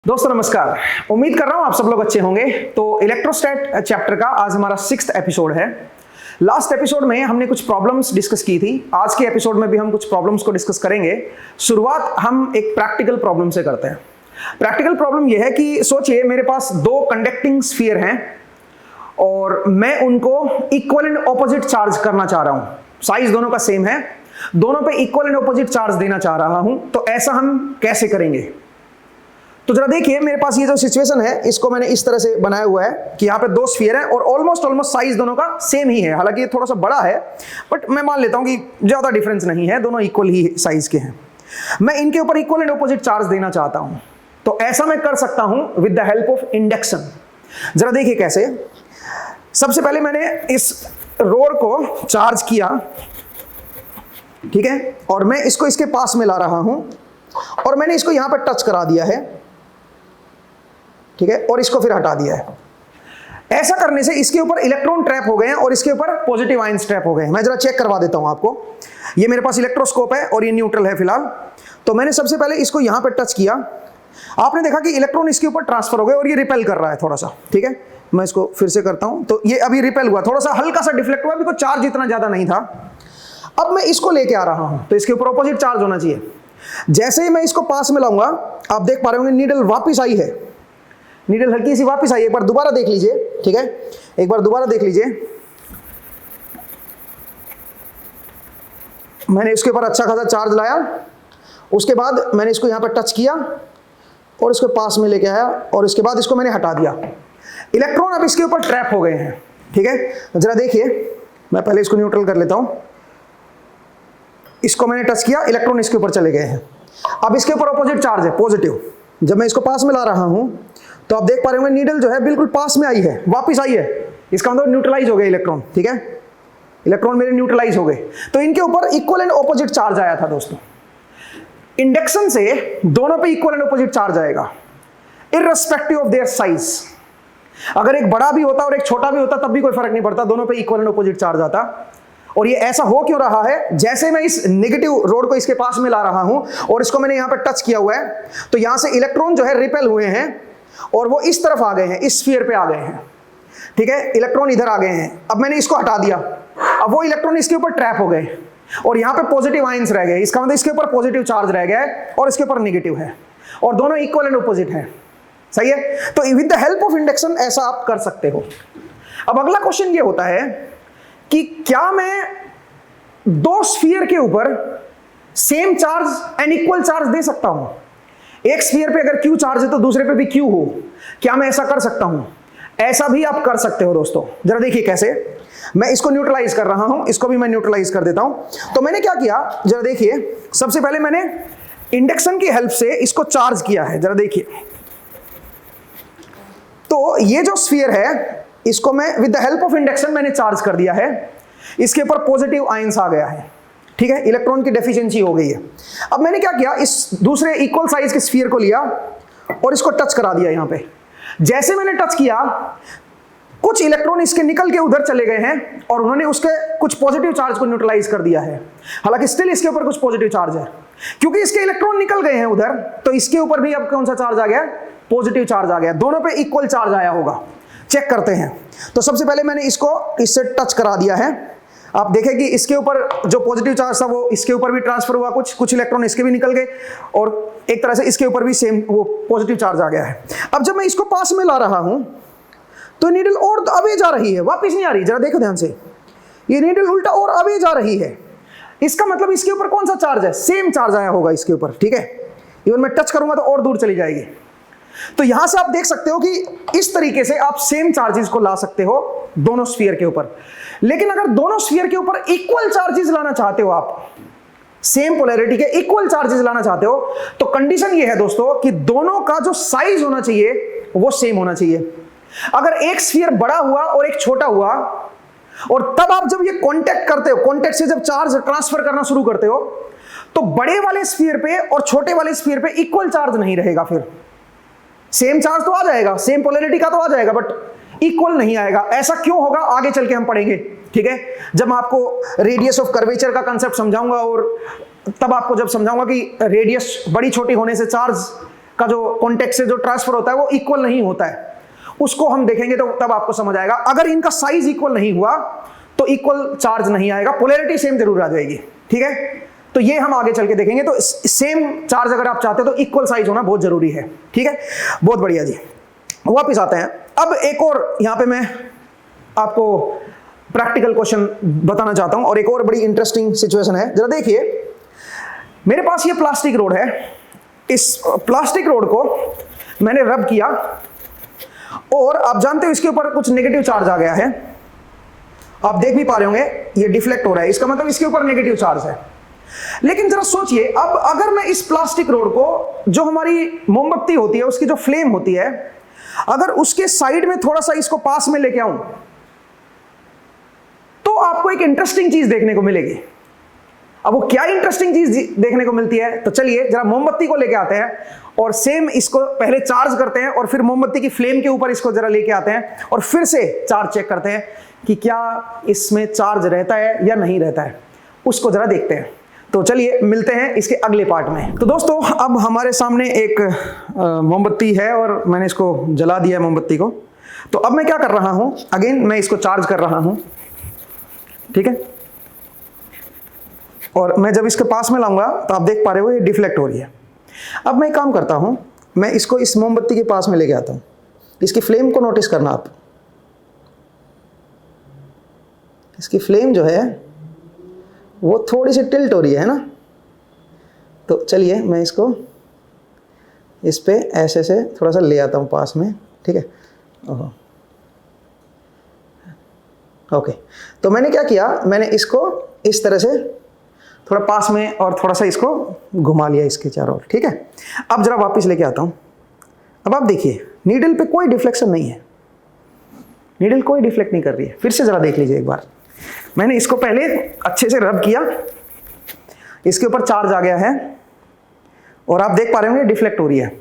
दोस्तों नमस्कार। उम्मीद कर रहा हूं आप सब लोग अच्छे होंगे। तो इलेक्ट्रोस्टैट चैप्टर का आज हमारा 6th एपिसोड है। लास्ट एपिसोड में हमने कुछ प्रॉब्लम्स डिस्कस की थी। आज के एपिसोड में भी हम कुछ प्रॉब्लम्स को डिस्कस करेंगे। शुरुआत हम एक प्रैक्टिकल प्रॉब्लम से करते हैं। प्रैक्टिकल प्रॉब्लम यह है कि सोचिए मेरे पास दो कंडक्टिंग स्फीयर हैं और मैं उनको इक्वल एंड ऑपोजिट चार्ज करना चाह रहा हूं। साइज दोनों का सेम है, दोनों पे इक्वल एंड ऑपोजिट चार्ज देना चाह रहा हूं। तो ऐसा हम कैसे करेंगे? तो जरा देखिए, मेरे पास ये जो सिचुएशन है इसको मैंने इस तरह से बनाया हुआ है कि यहाँ पे दो स्फीयर हैं और ऑलमोस्ट साइज दोनों का सेम ही है। हालांकि ये थोड़ा सा बड़ा है बट मैं मान लेता हूं कि ज्यादा डिफरेंस नहीं है, दोनों इक्वल ही साइज के हैं। मैं इनके ऊपर इक्वल एंड ऑपोजिट चार्ज देना चाहता हूं। तो ऐसा मैं कर सकता हूं with the help of induction. जरा देखिए कैसे। सबसे पहले मैंने इस रोड को चार्ज किया, ठीक है, और मैं इसको इसके पास में ला रहा हूं और मैंने इसको यहां पर टच करा दिया है, ठीक है, और इसको फिर हटा दिया है। ऐसा करने से इसके ऊपर इलेक्ट्रॉन ट्रैप हो गए हैं और इसके ऊपर पॉजिटिव आयंस ट्रैप हो गए हैं। मैं जरा चेक करवा देता हूं आपको। ये मेरे पास इलेक्ट्रोस्कोप है और ये न्यूट्रल है फिलहाल। तो मैंने सबसे पहले इसको यहां पर टच किया, आपने देखा कि इलेक्ट्रॉन इसके ऊपर ट्रांसफर हो गए और ये रिपेल कर रहा है थोड़ा सा, ठीक है। मैं इसको फिर से करता हूं तो ये अभी रिपेल हुआ, थोड़ा सा हल्का सा डिफ्लेक्ट हुआ, बिकॉज़ चार्ज इतना ज्यादा नहीं था। अब मैं इसको लेके आ रहा हूं तो इसके ऊपर ऑपोजिट चार्ज होना चाहिए। जैसे ही मैं इसको पास में लाऊंगा आप देख पा रहे होंगे नीडल वापिस आई है, नीडल हल्की सी वापस आई। एक बार दोबारा देख लीजिए, ठीक है, एक बार दोबारा देख लीजिए। मैंने इसके ऊपर अच्छा खासा चार्ज लाया, उसके बाद मैंने इसको यहां पर टच किया और इसको पास में लेके आया और इसके बाद इसको मैंने हटा दिया। इलेक्ट्रॉन अब इसके ऊपर ट्रैप हो गए हैं, ठीक है। जरा देखिए, मैं पहले इसको न्यूट्रल कर लेता हूं। इसको मैंने टच किया, इलेक्ट्रॉन इसके ऊपर चले गए हैं। अब इसके ऊपर ऑपोजिट चार्ज है, पॉजिटिव। जब मैं इसको पास में ला रहा हूं तो आप देख पा रहे होंगे नीडल जो है बिल्कुल पास में आई है, वापस आई है। इसका मतलब न्यूट्रलाइज हो गए इलेक्ट्रॉन, ठीक है, इलेक्ट्रॉन मेरे न्यूट्रलाइज हो गए। तो इनके ऊपर इक्वल एंड ऑपोजिट चार्ज आया था दोस्तों। इंडक्शन से दोनों पे इक्वल एंड ऑपोजिट चार्ज आएगा इररिस्पेक्टिव ऑफ देयर साइज। अगर एक बड़ा भी होता और एक छोटा भी होता तब भी कोई फर्क नहीं पड़ता, दोनों पे इक्वल एंड ऑपोजिट चार्ज आता। और ये ऐसा हो क्यों रहा है? जैसे मैं इस नेगेटिव रोड को इसके पास में ला रहा हूं और इसको मैंने यहां पर टच किया हुआ है तो यहां से इलेक्ट्रॉन जो है रिपेल हुए हैं और वो इस तरफ आ गए हैं, इस स्फीयर पे आ गए हैं, ठीक है। इलेक्ट्रॉन इधर आ गए हैं। अब मैंने इसको हटा दिया, अब वो इलेक्ट्रॉन इसके ऊपर ट्रैप हो गए और यहां पे पॉजिटिव आयंस रह गए। इसका मतलब इसके ऊपर पॉजिटिव चार्ज रह गया है और इसके ऊपर नेगेटिव है और दोनों इक्वल एंड ऑपोजिट है, सही है। तो with the help of induction ऐसा आप कर सकते हो। अब अगला क्वेश्चन ये होता है कि क्या मैं दो स्फीयर के ऊपर same charge and equal charge दे सकता हूं? एक स्फीयर पे अगर Q चार्ज है तो दूसरे पे भी Q हो, क्या मैं ऐसा कर सकता हूं? ऐसा भी आप कर सकते हो दोस्तों। जरा देखिए कैसे। मैं इसको न्यूट्रलाइज कर रहा हूं, इसको भी मैं न्यूट्रलाइज कर देता हूं। तो मैंने क्या किया, जरा देखिए। सबसे पहले मैंने इंडक्शन की हेल्प से इसको चार्ज किया है, जरा देखिए। तो ये जो स्फीयर है इसको मैं with the help of induction मैंने चार्ज कर दिया है। इसके ऊपर पॉजिटिव आयंस आ गया है, ठीक है, इलेक्ट्रॉन की डेफिशिएंसी हो गई है। अब मैंने क्या किया, इस दूसरे इक्वल साइज के स्फीयर को लिया और इसको टच करा दिया यहां पे। जैसे मैंने टच किया कुछ इलेक्ट्रॉन इसके निकल के उधर चले गए हैं और उन्होंने उसके कुछ पॉजिटिव चार्ज को न्यूट्रलाइज कर दिया है। हालांकि स्टिल इसके ऊपर कुछ पॉजिटिव चार्ज है, क्योंकि इसके इलेक्ट्रॉन निकल गए हैं उधर तो इसके ऊपर भी अब कौन सा चार्ज आ गया? पॉजिटिव चार्ज आ गया। दोनों पे इक्वल चार्ज आया होगा, चेक करते हैं। तो सबसे पहले मैंने इसको इससे टच करा दिया है। आप देखें कि इसके ऊपर जो पॉजिटिव चार्ज था वो इसके ऊपर भी ट्रांसफर हुआ, कुछ इलेक्ट्रॉन इसके भी निकल गए और एक तरह से इसके ऊपर भी सेम वो पॉजिटिव चार्ज आ गया है। अब जब मैं इसको पास में ला रहा हूं तो नीडल और आगे जा रही है, वापस नहीं आ रही। जरा देखो ध्यान से, ये नीडल उल्टा और आगे जा रही है। इसका मतलब इसके ऊपर कौन सा चार्ज है? सेम चार्ज आया होगा इसके ऊपर, ठीक है। इवन मैं टच करूंगा तो और दूर चली जाएगी। तो यहां से आप देख सकते हो कि इस तरीके से आप सेम चार्जेस को ला सकते हो दोनों स्फीयर के ऊपर। लेकिन अगर दोनों स्फीयर के ऊपर इक्वल चार्जेस लाना चाहते हो, आप सेम पोलैरिटी के इक्वल चार्जेस लाना चाहते हो, तो कंडीशन ये है दोस्तों कि दोनों का जो साइज होना चाहिए वो सेम होना चाहिए। अगर एक स्फीयर बड़ा हुआ और एक छोटा हुआ और तब आप जब ये कांटेक्ट करते हो, कांटेक्ट से जब चार्ज ट्रांसफर करना शुरू करते हो, तो बड़े वाले स्फीयर पे और छोटे वाले स्फीयर पे इक्वल चार्ज नहीं रहेगा। फिर सेम चार्ज तो आ जाएगा, सेम पोलैरिटी का तो आ जाएगा, बट इक्वल नहीं आएगा। ऐसा क्यों होगा आगे चल के हम पढ़ेंगे, ठीक है। जब मैं आपको रेडियस ऑफ कर्वेचर का कंसेप्ट समझाऊंगा और तब आपको जब समझाऊंगा कि रेडियस बड़ी छोटी होने से चार्ज का जो कॉन्टेक्ट से जो ट्रांसफर होता है वो इक्वल नहीं होता है, उसको हम देखेंगे तो तब आपको समझ आएगा। अगर इनका साइज इक्वल नहीं हुआ तो इक्वल चार्ज नहीं आएगा, पोलैरिटी सेम जरूर आ जाएगी, ठीक है। तो ये हम आगे चल के देखेंगे। तो सेम चार्ज अगर आप चाहते हो तो इक्वल साइज होना बहुत जरूरी है, ठीक है। बहुत बढ़िया जी, वापिस आते हैं। अब एक और यहां पे मैं आपको प्रैक्टिकल क्वेश्चन बताना चाहता हूं और एक और बड़ी इंटरेस्टिंग सिचुएशन है। जरा देखिए, मेरे पास ये प्लास्टिक रोड है, इस प्लास्टिक रोड को मैंने रब किया और आप जानते हो इसके ऊपर कुछ नेगेटिव चार्ज आ गया है, आप देख भी पा रहे होंगे ये डिफ्लेक्ट हो रहा है, इसका मतलब इसके ऊपर नेगेटिव चार्ज है। लेकिन जरा सोचिए, अब अगर मैं इस प्लास्टिक रोड को, जो हमारी मोमबत्ती होती है उसकी जो फ्लेम होती है, अगर उसके साइड में थोड़ा सा इसको पास में लेके आऊं तो आपको एक इंटरेस्टिंग चीज देखने को मिलेगी। अब वो क्या इंटरेस्टिंग चीज देखने को मिलती है, तो चलिए जरा मोमबत्ती को लेके आते हैं और सेम इसको पहले चार्ज करते हैं और फिर मोमबत्ती की फ्लेम के ऊपर इसको जरा लेके आते हैं और फिर से चार्ज चेक करते हैं कि क्या इसमें चार्ज रहता है या नहीं रहता है, उसको जरा देखते हैं। तो चलिए मिलते हैं इसके अगले पार्ट में। तो दोस्तों, अब हमारे सामने एक मोमबत्ती है और मैंने इसको जला दिया है मोमबत्ती को। तो अब मैं क्या कर रहा हूं, अगेन मैं इसको चार्ज कर रहा हूं, ठीक है। और मैं जब इसके पास में लाऊंगा तो आप देख पा रहे हो ये डिफ्लेक्ट हो रही है। अब मैं एक काम करता हूं, मैं इसको इस मोमबत्ती के पास में लेके आता हूं, इसकी फ्लेम को नोटिस करना आप। इसकी फ्लेम जो है वो थोड़ी सी टिल्ट हो रही है ना। तो चलिए मैं इसको इस पे ऐसे से थोड़ा सा ले आता हूं पास में, ठीक है। ओके, तो मैंने क्या किया, मैंने इसको इस तरह से थोड़ा पास में और थोड़ा सा इसको घुमा लिया इसके चारों ओर, ठीक है। अब जरा वापस लेके आता हूं। अब आप देखिए नीडल पे कोई डिफ्लेक्शन नहीं है, नीडल कोई डिफ्लेक्ट नहीं कर रही है। फिर से जरा देख लीजिए एक बार, मैंने इसको पहले अच्छे से रब किया, इसके ऊपर चार्ज आ गया है और आप देख पा रहे होंगे डिफ्लेक्ट हो रही है।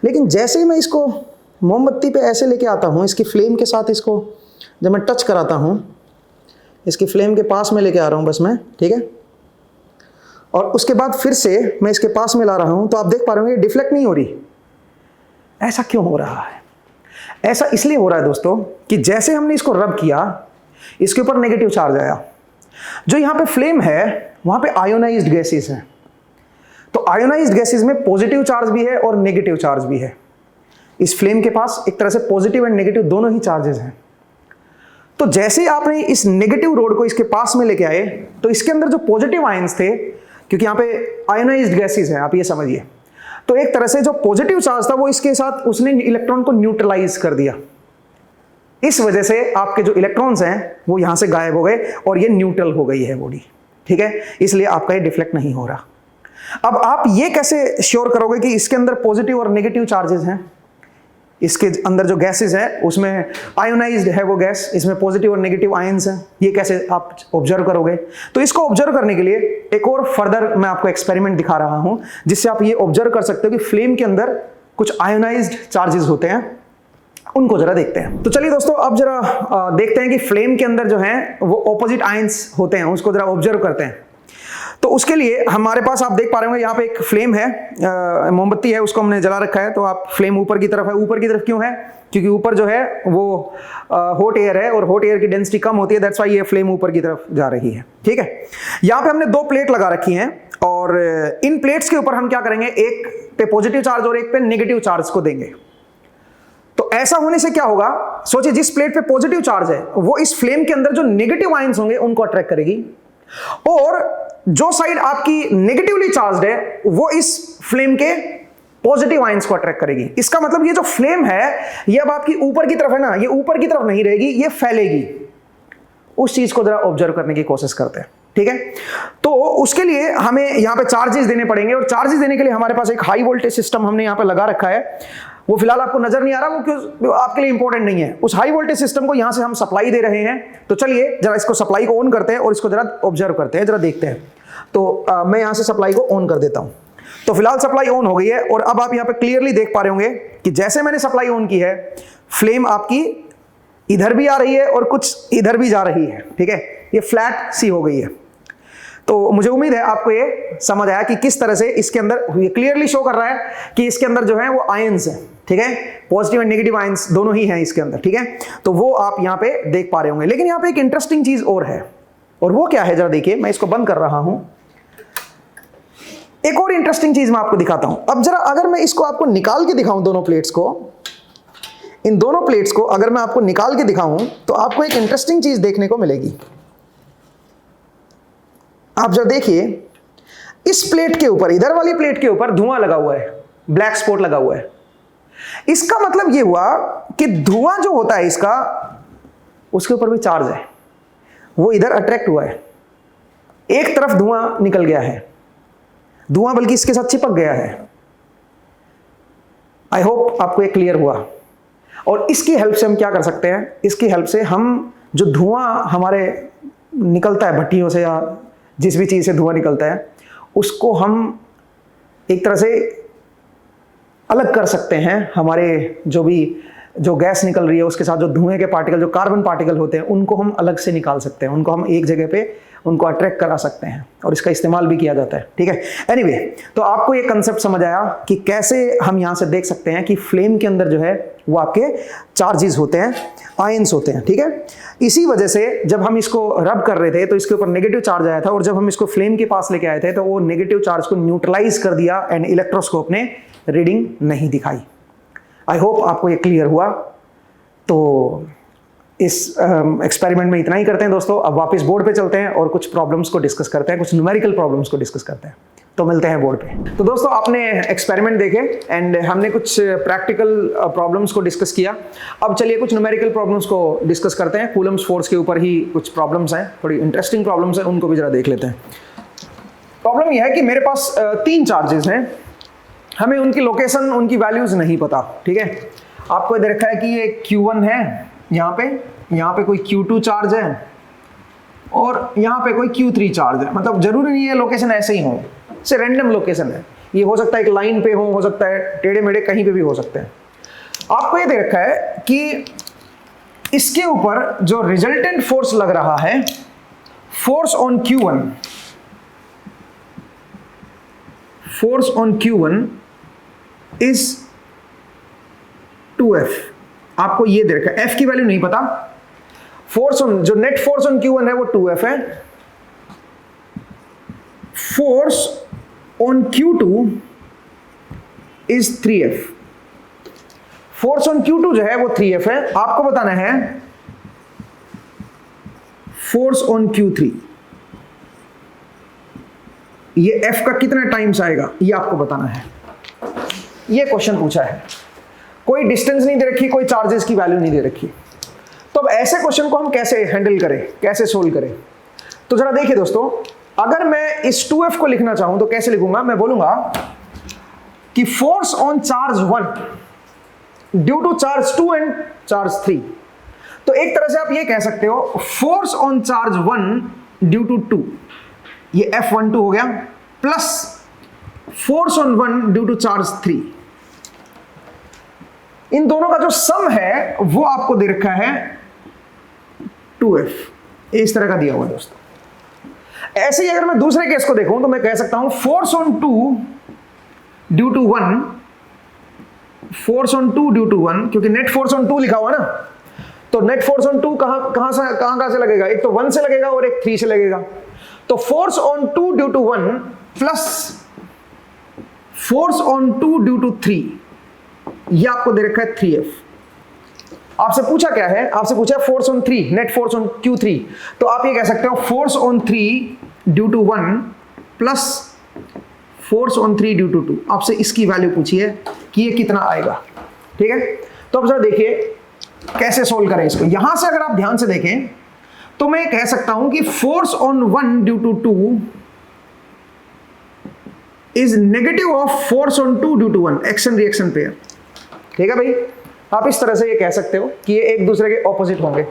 लेकिन जैसे ही मैं इसको मोमबत्ती पे ऐसे लेके आता हूँ, इसकी फ्लेम के साथ इसको जब मैं टच कराता हूँ, इसकी फ्लेम के पास में लेके आ रहा हूँ बस मैं, ठीक है। और उसके बाद फिर से मैं इसके पास में ला रहा हूँ, तो आप देख पा रहे होंगे डिफ्लेक्ट नहीं हो रही। ऐसा क्यों हो रहा है? ऐसा इसलिए हो रहा है दोस्तों कि जैसे हमने इसको रब किया, इसके ऊपर नेगेटिव चार्ज आया। जो यहाँ पे फ्लेम है वहाँ पे आयोनाइज्ड गैसेस हैं। तो आयोनाइज्ड गैसेस में पॉजिटिव चार्ज भी है और नेगेटिव चार्ज भी है। इस फ्लेम के पास एक तरह से पॉजिटिव एंड नेगेटिव दोनों ही चार्जेस हैं। तो जैसे आपने इस नेगेटिव रोड को इसके पास में लेके आए, तो इसके अंदर जो पॉजिटिव आयंस थे, क्योंकि यहाँ पे आयोनाइज्ड गैसेस हैं, आप ये समझिए, तो एक तरह से जो पॉजिटिव चार्ज था वो इसके साथ उसने इलेक्ट्रॉन को न्यूट्रलाइज कर दिया। इस वजह से आपके जो इलेक्ट्रॉन्स हैं वो यहां से गायब हो गए और ये न्यूट्रल हो गई है बॉडी, ठीक है। इसलिए आपका ये डिफ्लेक्ट नहीं हो रहा। अब आप ये कैसे श्योर करोगे कि इसके अंदर पॉजिटिव और नेगेटिव चार्जेस हैं? इसके अंदर जो गैसेस है उसमें आयोनाइज्ड है वो गैस, इसमें पॉजिटिव और नेगेटिव आयंस हैं। ये कैसे आप ऑब्जर्व करोगे? तो इसको ऑब्जर्व करने के लिए एक और फर्दर मैं आपको एक्सपेरिमेंट दिखा रहा हूं, जिससे आप ये ऑब्जर्व कर सकते हो कि फ्लेम के अंदर कुछ आयोनाइज्ड चार्जेस होते हैं। उनको जरा देखते हैं। तो चलिए दोस्तों, अब जरा देखते हैं कि फ्लेम के अंदर जो है वो ऑपोजिट आयंस होते हैं, उसको जरा ऑब्जर्व करते हैं। तो उसके लिए हमारे पास आप देख पा रहे होंगे यहाँ पे एक फ्लेम है, मोमबत्ती है, उसको हमने जला रखा है। तो आप फ्लेम ऊपर की तरफ है। ऊपर की तरफ क्यों है? क्योंकि ऊपर जो है वो हॉट एयर है और हॉट एयर की डेंसिटी कम होती है, दैट्स व्हाई ये फ्लेम ऊपर की तरफ जा रही है, ठीक है। यहाँ पे हमने दो प्लेट लगा रखी हैं और इन प्लेट्स के ऊपर हम क्या करेंगे, एक पे पॉजिटिव चार्ज और एक पे नेगेटिव चार्ज को देंगे। तो ऐसा होने से क्या होगा, सोचिए जिस प्लेट पे पॉजिटिव चार्ज है वो इस फ्लेम के अंदर जो नेगेटिव आयंस होंगे उनको अट्रैक्ट करेगी, और जो साइड आपकी नेगेटिवली चार्ज्ड है वो इस फ्लेम के पॉजिटिव आयंस को अट्रैक्ट करेगी। इसका मतलब ये जो फ्लेम है ये अब आपकी ऊपर की तरफ है ना, ये ऊपर की तरफ नहीं रहेगी, ये फैलेगी। उस चीज को जरा ऑब्जर्व करने की कोशिश करते हैं, ठीक है। तो उसके लिए हमें यहां पे चार्जेस देने पड़ेंगे, और चार्जेस देने के लिए हमारे पास एक हाई वोल्टेज सिस्टम हमने यहां पे लगा रखा है। वो फिलहाल आपको नजर नहीं आ रहा, वो क्यों आपके लिए इंपॉर्टेंट नहीं है। उस हाई वोल्टेज सिस्टम को यहां से हम सप्लाई दे रहे हैं। तो चलिए जरा इसको सप्लाई को ऑन करते हैं और इसको जरा ऑब्जर्व करते हैं, जरा देखते हैं। तो मैं यहां से सप्लाई को ऑन कर देता हूं। तो फिलहाल सप्लाई ऑन हो गई है और अब आप यहां पे क्लियरली देख पा रहे होंगे कि जैसे मैंने सप्लाई ऑन की है, फ्लेम आपकी इधर भी आ रही है और कुछ इधर भी जा रही है, ठीक है। ये फ्लैट सी हो गई है। तो मुझे उम्मीद है आपको ये समझ आया कि किस तरह से इसके अंदर, ये क्लियरली शो कर रहा है कि इसके अंदर जो है वो आयंस है, ठीक है, पॉजिटिव एंड नेगेटिव आयंस दोनों ही हैं इसके अंदर, ठीक है। तो वो आप यहाँ पे देख पा रहे होंगे। लेकिन यहाँ पे एक इंटरेस्टिंग चीज और है, और वो क्या है जरा देखिए, मैं इसको बंद कर रहा हूं। एक और इंटरेस्टिंग चीज मैं आपको दिखाता हूं। अब जरा अगर मैं इसको आपको निकाल के दिखाऊं, दोनों प्लेट्स को, इन दोनों प्लेट्स को अगर मैं आपको निकाल के दिखाऊं तो आपको एक इंटरेस्टिंग चीज देखने को मिलेगी। आप जरा देखिए, इस प्लेट के ऊपर, इधर वाली प्लेट के ऊपर धुआं लगा हुआ है, ब्लैक स्पॉट लगा हुआ है। इसका मतलब यह हुआ कि धुआं जो होता है इसका, उसके ऊपर भी चार्ज है, वो इधर अट्रैक्ट हुआ है, एक तरफ धुआं निकल गया है, धुआं बल्कि इसके साथ चिपक गया है। आई होप आपको ये क्लियर हुआ। और इसकी हेल्प से हम क्या कर सकते हैं, इसकी हेल्प से हम जो धुआं हमारे निकलता है भट्टियों से या जिस भी चीज से धुआं निकलता है, उसको हम एक तरह से अलग कर सकते हैं। हमारे जो गैस निकल रही है उसके साथ जो धुएं के पार्टिकल, जो कार्बन पार्टिकल होते हैं, उनको हम अलग से निकाल सकते हैं, उनको हम एक जगह पे उनको अट्रैक्ट करा सकते हैं, और इसका इस्तेमाल भी किया जाता है, ठीक है। एनीवे, तो आपको ये कंसेप्ट समझ आया कि कैसे हम यहाँ से देख सकते हैं कि फ्लेम के अंदर जो है वो आपके चार्जेस होते हैं, आयंस होते हैं, ठीक है। इसी वजह से जब हम इसको रब कर रहे थे तो इसके ऊपर नेगेटिव चार्ज आया था, और जब हम इसको फ्लेम के पास लेके आए थे तो वो नेगेटिव चार्ज को न्यूट्रलाइज कर दिया एंड इलेक्ट्रोस्कोप ने रीडिंग नहीं दिखाई। आई होप आपको ये क्लियर हुआ। तो इस एक्सपेरिमेंट में इतना ही करते हैं दोस्तों। अब वापस बोर्ड पे चलते हैं और कुछ प्रॉब्लम्स को डिस्कस करते हैं, कुछ न्यूमेरिकल प्रॉब्लम्स को डिस्कस करते हैं। तो मिलते हैं बोर्ड पे। तो दोस्तों आपने एक्सपेरिमेंट देखे एंड हमने कुछ प्रैक्टिकल प्रॉब्लम्स को डिस्कस किया। अब चलिए कुछ न्यूमेरिकल प्रॉब्लम्स को डिस्कस करते हैं। कूलम्स फोर्स के ऊपर ही कुछ प्रॉब्लम्स हैं, थोड़ी इंटरेस्टिंग प्रॉब्लम्स हैं, उनको भी जरा देख लेते हैं। प्रॉब्लम यह है कि मेरे पास 3 चार्जेस हैं, हमें उनकी लोकेशन, उनकी वैल्यूज नहीं पता, ठीक है। आपको इधर रखा है कि ये Q1 है, यहाँ पे कोई Q2 चार्ज है और यहाँ पे कोई Q3 चार्ज है। मतलब जरूरी नहीं है लोकेशन ऐसे ही हो, से रैंडम लोकेशन है। ये हो सकता है एक लाइन पे हो सकता है टेढ़े मेढ़े कहीं पे भी हो सकते हैं। आपको ये दे रखा है कि इसके ऊपर जो रिजल्टेंट फोर्स लग रहा है, force on Q1 is 2F। आपको ये दे रखा है, F की वैल्यू नहीं पता। फोर्स ऑन, जो नेट फोर्स ऑन Q1 है वो 2F है। Force on Q2 is 3F। Force on Q2 जो है वो 3F है। आपको बताना है फोर्स ऑन Q3, ये F का कितना टाइम्स आएगा ये आपको बताना है। ये क्वेश्चन पूछा है, कोई डिस्टेंस नहीं दे रखी, कोई चार्जेस की वैल्यू नहीं दे रखी। तो अब ऐसे क्वेश्चन को हम कैसे हैंडल करें, कैसे सोल्व करें? तो जरा देखिए दोस्तों, अगर मैं इस 2F को लिखना चाहूं तो कैसे लिखूंगा? मैं बोलूंगा कि force on charge 1 due to charge 2 and charge 3। तो एक तरह से आप ये कह सकते हो force on charge 1 due to 2, ये F12 हो गया, plus force on 1 due to charge 3। इन दोनों का जो सम है वो आपको दे रखा है 2F, इस तरह का दिया हुआ है दोस्तों। ऐसे ही अगर मैं दूसरे केस को देखूं तो मैं कह सकता हूं force on 2 due to 1, force on 2 due to 1, क्योंकि नेट फोर्स ऑन 2 लिखा हुआ ना, तो नेट फोर्स ऑन 2 कहां से लगेगा? एक तो 1 से लगेगा और एक 3 से लगेगा। तो force on 2 due to 1 plus force on 2 due to 3, ये आपको दे रखा है 3F। आपसे पूछा क्या है? आपसे पूछा है force on 3, net force on Q3। तो आप ये कह सकते हो force on 3 due to 1 plus force on 3 due to 2। आपसे इसकी वैल्यू पूछी है कि ये कितना आएगा, ठीक है। तो अब जरा देखिए कैसे सोल्व करें इसको। यहां से अगर आप ध्यान से देखें तो मैं कह सकता हूं कि force on 1 due to 2 is negative of force on 2 due to 1, action reaction pair, ठीक है भाई। आप इस तरह से ये कह सकते हो कि ये एक दूसरे के ऑपोजिट होंगे।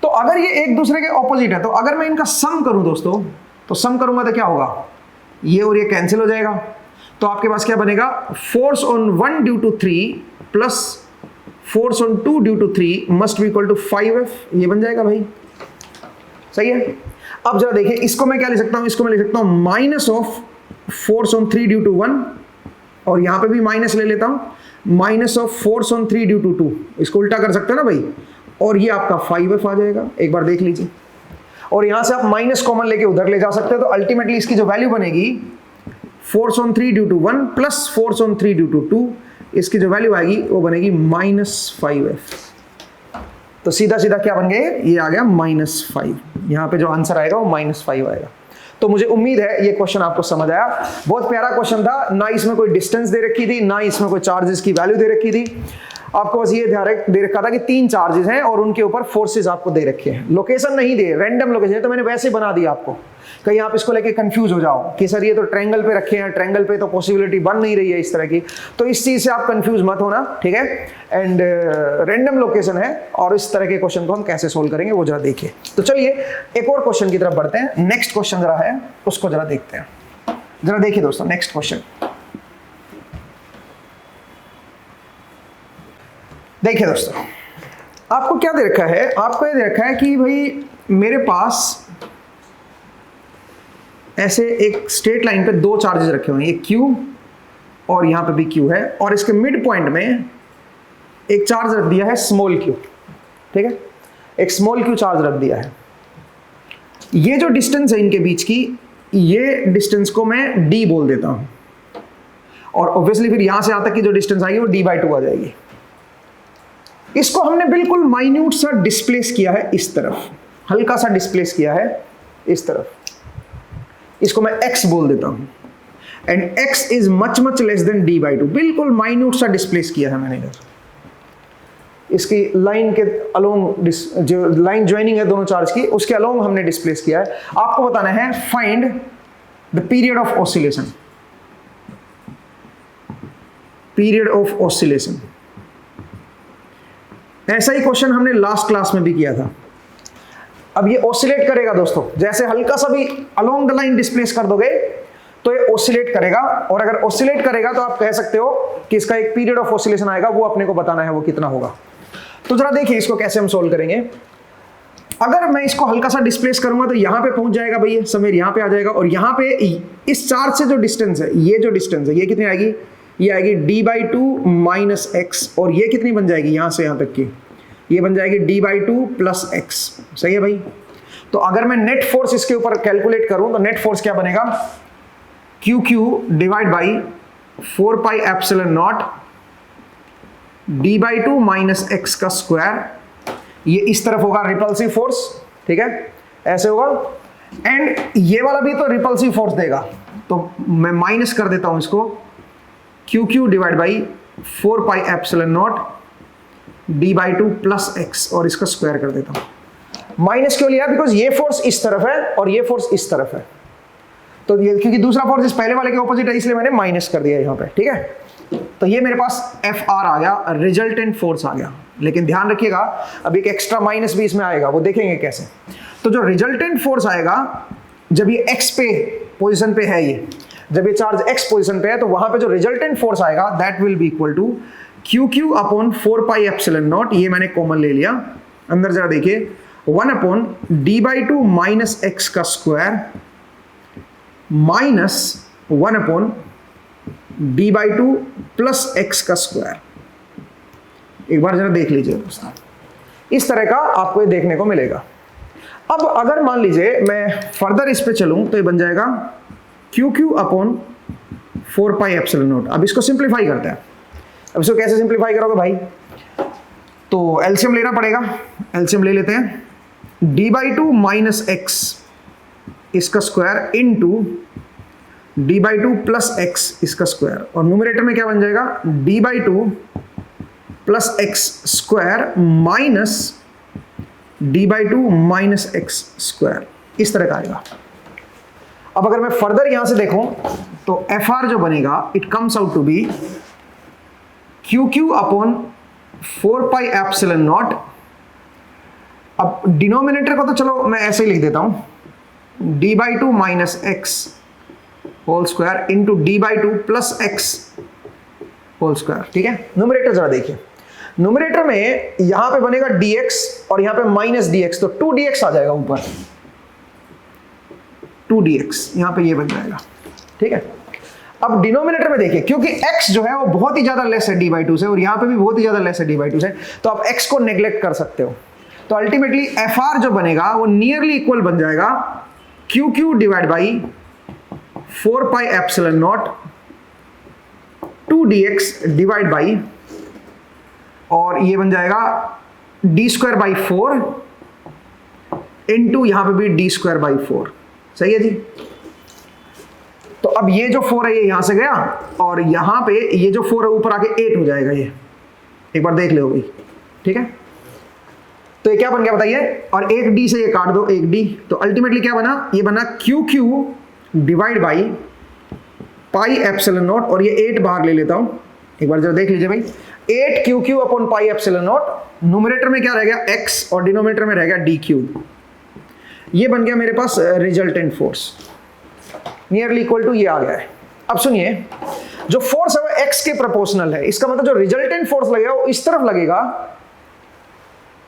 तो अगर ये एक दूसरे के ऑपोजिट है तो अगर मैं इनका सम करूं दोस्तों, तो सम करूंगा तो क्या होगा? ये और ये कैंसिल हो जाएगा। तो आपके पास क्या बनेगा? Force on 1 due to 3 plus force on 2 due to 3 must be equal to 5F। ये बन जाएगा भाई। सही है। अब जरा देखिए इसको मैं क्या लिख सकता हूं, इसको मैं लिख सकता हूं minus of force on 3 due to 1, और यहां पे भी माइनस ले लेता हूं, minus of force on 3 due to 2, इसको उल्टा कर सकते हैं ना भाई, और ये आपका 5f आ जाएगा, एक बार देख लीजिए। और यहां से आप माइनस कॉमन लेके उधर ले जा सकते हैं, तो अल्टीमेटली इसकी जो वैल्यू बनेगी force on 3 due to 1 plus force on 3 due to 2, इसकी जो वैल्यू आएगी वो बनेगी -5f। तो सीधा सीधा क्या बन गए, ये आ गया -5, यहां पे जो आंसर आएगा वो -5 आएगा। तो मुझे उम्मीद है ये क्वेश्चन आपको समझ आया। बहुत प्यारा क्वेश्चन था, ना इसमें कोई डिस्टेंस दे रखी थी, ना इसमें कोई चार्जेस की वैल्यू दे रखी थी। आपको बस ये दे रखा था कि 3 चार्जेस हैं और उनके ऊपर फोर्सेस आपको दे रखे हैं, लोकेशन नहीं दे, रैंडम लोकेशन है, तो मैंने वैसे बना दिया आपको, कहीं आप इसको लेके कंफ्यूज हो जाओ कि सर ये तो ट्रायंगल पे रखे हैं, ट्रायंगल पे तो पॉसिबिलिटी बन नहीं रही है इस तरह की, तो इस चीज से आप कंफ्यूज मत होना, ठीक है। एंड रैंडम लोकेशन है, और इस तरह के क्वेश्चन को हम कैसे सोल्व करेंगे वो जरा देखिए। तो चलिए एक और क्वेश्चन की तरफ बढ़ते हैं, नेक्स्ट क्वेश्चन जरा है उसको जरा देखते हैं। जरा देखिए दोस्तों नेक्स्ट क्वेश्चन, देखिए दोस्तों आपको क्या दे रखा है, आपको ये दे रखा है कि भाई मेरे पास ऐसे एक स्ट्रेट लाइन पे 2 चार्जेस रखे हुए हैं, एक Q और यहां पे भी Q है, और इसके मिड पॉइंट में एक चार्ज रख दिया है स्मॉल q, ठीक है, एक स्मॉल q चार्ज रख दिया है। ये जो डिस्टेंस है इनके बीच की, ये डिस्टेंस को मैं d बोल देता हूं, और ऑब्वियसली फिर यहां से यहां तक की जो डिस्टेंस आएगी वो d/2 आ जाएगी। इसको हमने बिल्कुल माइन्यूट सा डिस्प्लेस किया है इस तरफ, हल्का सा डिस्प्लेस किया है इस तरफ, इसको मैं x बोल देता हूं, and x is much much less than d/2, बिल्कुल माइन्यूट सा डिस्प्लेस किया है मैंने इधर, इसकी लाइन के अलोंग, जो लाइन ज्वाइनिंग है दोनों चार्ज की उसके अलोंग हमने डिस्प्लेस किया है। आपको बताना है find the period of oscillation, period of oscillation. ऐसा ही क्वेश्चन हमने लास्ट क्लास में भी किया था। अब ये ऑसिलेट करेगा दोस्तों, जैसे हल्का सा भी अलोंग द लाइन डिस्प्लेस कर दोगे तो ये ऑसिलेट करेगा, और अगर ऑसिलेट करेगा तो आप कह सकते हो कि इसका एक पीरियड ऑफ ऑसिलेशन आएगा, वो अपने को बताना है वो कितना होगा। तो जरा देखिए इसको कैसे हम सोल्व करेंगे। अगर मैं इसको हल्का सा डिस्प्लेस करूंगा तो यहां पे पहुंच जाएगा भैया, समय यहां पे आ जाएगा, और यहां पे इस चार्ज से जो डिस्टेंस है, ये जो डिस्टेंस है ये कितनी आएगी, ये आएगी d/2 माइनस x, और ये कितनी बन जाएगी यहां से यहां तक की, ये बन जाएगी d/2 प्लस x। सही है भाई। तो अगर मैं नेट फोर्स इसके ऊपर कैलकुलेट करूं तो नेट फोर्स क्या बनेगा, QQ divide by 4 pi epsilon not d/2 minus x का स्क्वायर, ये इस तरफ होगा रिपल्सिव फोर्स, ठीक है, ऐसे होगा, एंड ये वाला भी तो रिपल्सिव फोर्स देगा, तो मैं माइनस कर देता हूं इसको, QQ divide by 4 pi epsilon not d/2 plus x, और इसका स्क्वायर कर देता हूं। माइनस क्यों लिया, बिकॉज ये फोर्स इस तरफ है और ये फोर्स इस तरफ है, तो ये क्योंकि दूसरा फोर्स इस पहले वाले के ऑपोजिट है इसलिए मैंने माइनस कर दिया यहां पे, ठीक है। तो ये मेरे पास FR आ गया, रिजल्टेंट फोर्स आ गया, लेकिन ध्यान रखिएगा अब एक एक्स्ट्रा माइनस भी इसमें आएगा, वो देखेंगे कैसे। तो जो रिजल्टेंट फोर्स आएगा जब ये x पे पोजीशन पे है, ये जब ये चार्ज x पोजीशन पे है, तो वहां पे जो रिजल्टेंट फोर्स आएगा that will be equal to QQ upon 4 pi epsilon naught, ये मैंने कॉमन ले लिया, अंदर जरा देखिए 1 अपॉन d/2 माइनस x का square minus 1 upon d/2 plus x का स्क्वायर। एक बार जरा देख लीजिए दोस्तों, इस तरह का आपको ये देखने को मिलेगा। अब अगर मान लीजिए मैं फर्दर इस पे चलूं तो ये बन जाएगा QQ upon 4 pi epsilon naught. अब इसको सिंप्लीफाई करते हैं। अब इसको कैसे सिंप्लीफाई करोगे भाई, तो एलसीएम लेना पड़ेगा, एलसीएम ले लेते हैं, d/2 माइनस x इसका square into d/2 plus x इसका स्क्वायर, और न्यूमरेटर में क्या बन जाएगा, d/2 plus x square minus d/2 minus x square, इस तरह का आएगा। अब अगर मैं फर्दर यहां से देखूं तो FR जो बनेगा it comes out to be QQ upon 4 pi epsilon naught. अब डिनोमिनेटर को तो चलो मैं ऐसे ही लिख देता हूं, d/2 minus x whole square into d/2 plus x whole square, ठीक है। न्यूमरेटर जरा देखिए, न्यूमरेटर में यहां पे बनेगा dx और यहां पे माइनस dx, तो 2dx आ जाएगा ऊपर, 2dx, यहाँ पे ये बन जाएगा, ठीक है। अब डिनोमिनेटर में देखिए, क्योंकि x जो है वो बहुत ही ज्यादा लेस है d/2 से, और यहाँ पे भी बहुत ही ज्यादा लेस है d/2 से, तो आप x को नेग्लेक्ट कर सकते हो। तो अल्टीमेटली fr जो बनेगा वो नियरली इक्वल बन जाएगा QQ divide by 4πε0 2dx divide by, और ये बन जाएगा d²/4 इंटू यहाँ पे भी d²/4। सही है जी। तो अब ये जो 4 है ये यहां से गया, और यहां पे ये जो 4 है ऊपर आके 8 हो जाएगा, ये एक बार देख लो भाई, ठीक है। तो ये क्या बन गया बताइए, और एक d से ये काट दो, एक d, तो अल्टीमेटली क्या बना, ये बना QQ डिवाइड बाई πε0, और ये 8 बाहर ले लेता हूं, एक बार जरा देख लीजिए भाई, 8QQ अपॉन πε0, न्यूमरेटर में क्या रह गया x और डिनोमिनेटर में रह गया d³। ये बन गया मेरे पास resultant force, nearly equal to ये आ गया है। अब सुनिए, जो फोर्स है वो x के प्रोपोर्शनल है, इसका मतलब जो रिजल्टेंट फोर्स लगेगा वो इस तरफ लगेगा,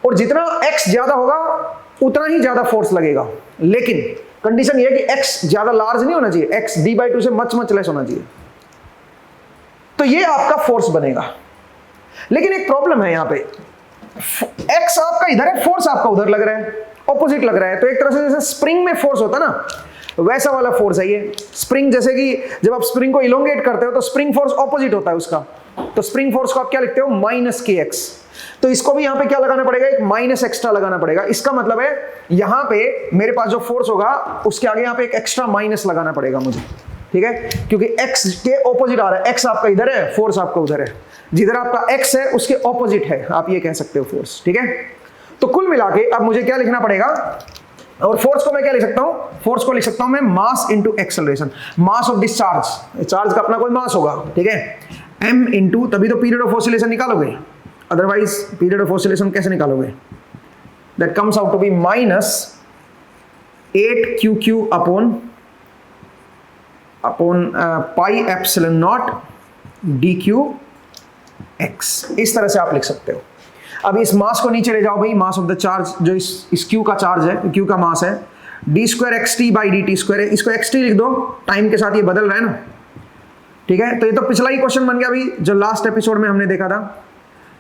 और जितना x ज्यादा होगा उतना ही ज्यादा फोर्स लगेगा, लेकिन कंडीशन ये है कि x ज्यादा लार्ज नहीं होना चाहिए, x d/2 से मच लेस होना चाहिए। तो ये आपका फोर्स बनेगा, लेकिन एक प्रॉब्लम है यहाँ पे, x आपका इधर है, फोर्स आपका उधर लग रहा है, ऑपोजिट लग रहा है। तो एक तरह से जैसे स्प्रिंग में फोर्स होता ना, वैसा वाला फोर्स है ये। स्प्रिंग, जैसे कि जब आप स्प्रिंग को इलोंगेट करते हो तो स्प्रिंग फोर्स ऑपोजिट होता है उसका, तो स्प्रिंग फोर्स को आप क्या लिखते हो, -kx। तो इसको भी यहां पे क्या लगाना पड़ेगा, एक माइनस एक्स्ट्रा लगाना पड़ेगा। इसका मतलब है यहां पे मेरे पास जो फोर्स होगा उसके आगे यहां पे एक एक्स्ट्रा माइनस लगाना पड़ेगा मुझे, ठीक है, क्योंकि x के ऑपोजिट आ रहा है, x आपका इधर है, फोर्स आपका उधर है, जिधर आपका x है उसके ऑपोजिट है, आप ये कह सकते हो फोर्स, ठीक है। तो कुल मिला के अब मुझे क्या लिखना पड़ेगा, और फोर्स को मैं क्या लिख सकता हूं, फोर्स को लिख सकता हूं मैं mass into acceleration, mass of this charge, charge का अपना कोई मास होगा, ठीक है, m इंटू, तभी तो पीरियड ऑफ ऑसिलेशन निकालोगे, अदरवाइज पीरियड ऑफ ऑसिलेशन कैसे निकालोगे, that comes out to be -8QQ upon πε0 dqx, इस तरह से आप लिख सकते हो। अब इस मास को नीचे ले जाओ भाई, मास ऑफ द चार्ज, जो इस q का चार्ज है, q का मास है d²xt/dt², इसको xt लिख दो, टाइम के साथ ये बदल रहा है ना, ठीक है। तो ये तो पिछला ही क्वेश्चन बन गया अभी जो लास्ट एपिसोड में हमने देखा था,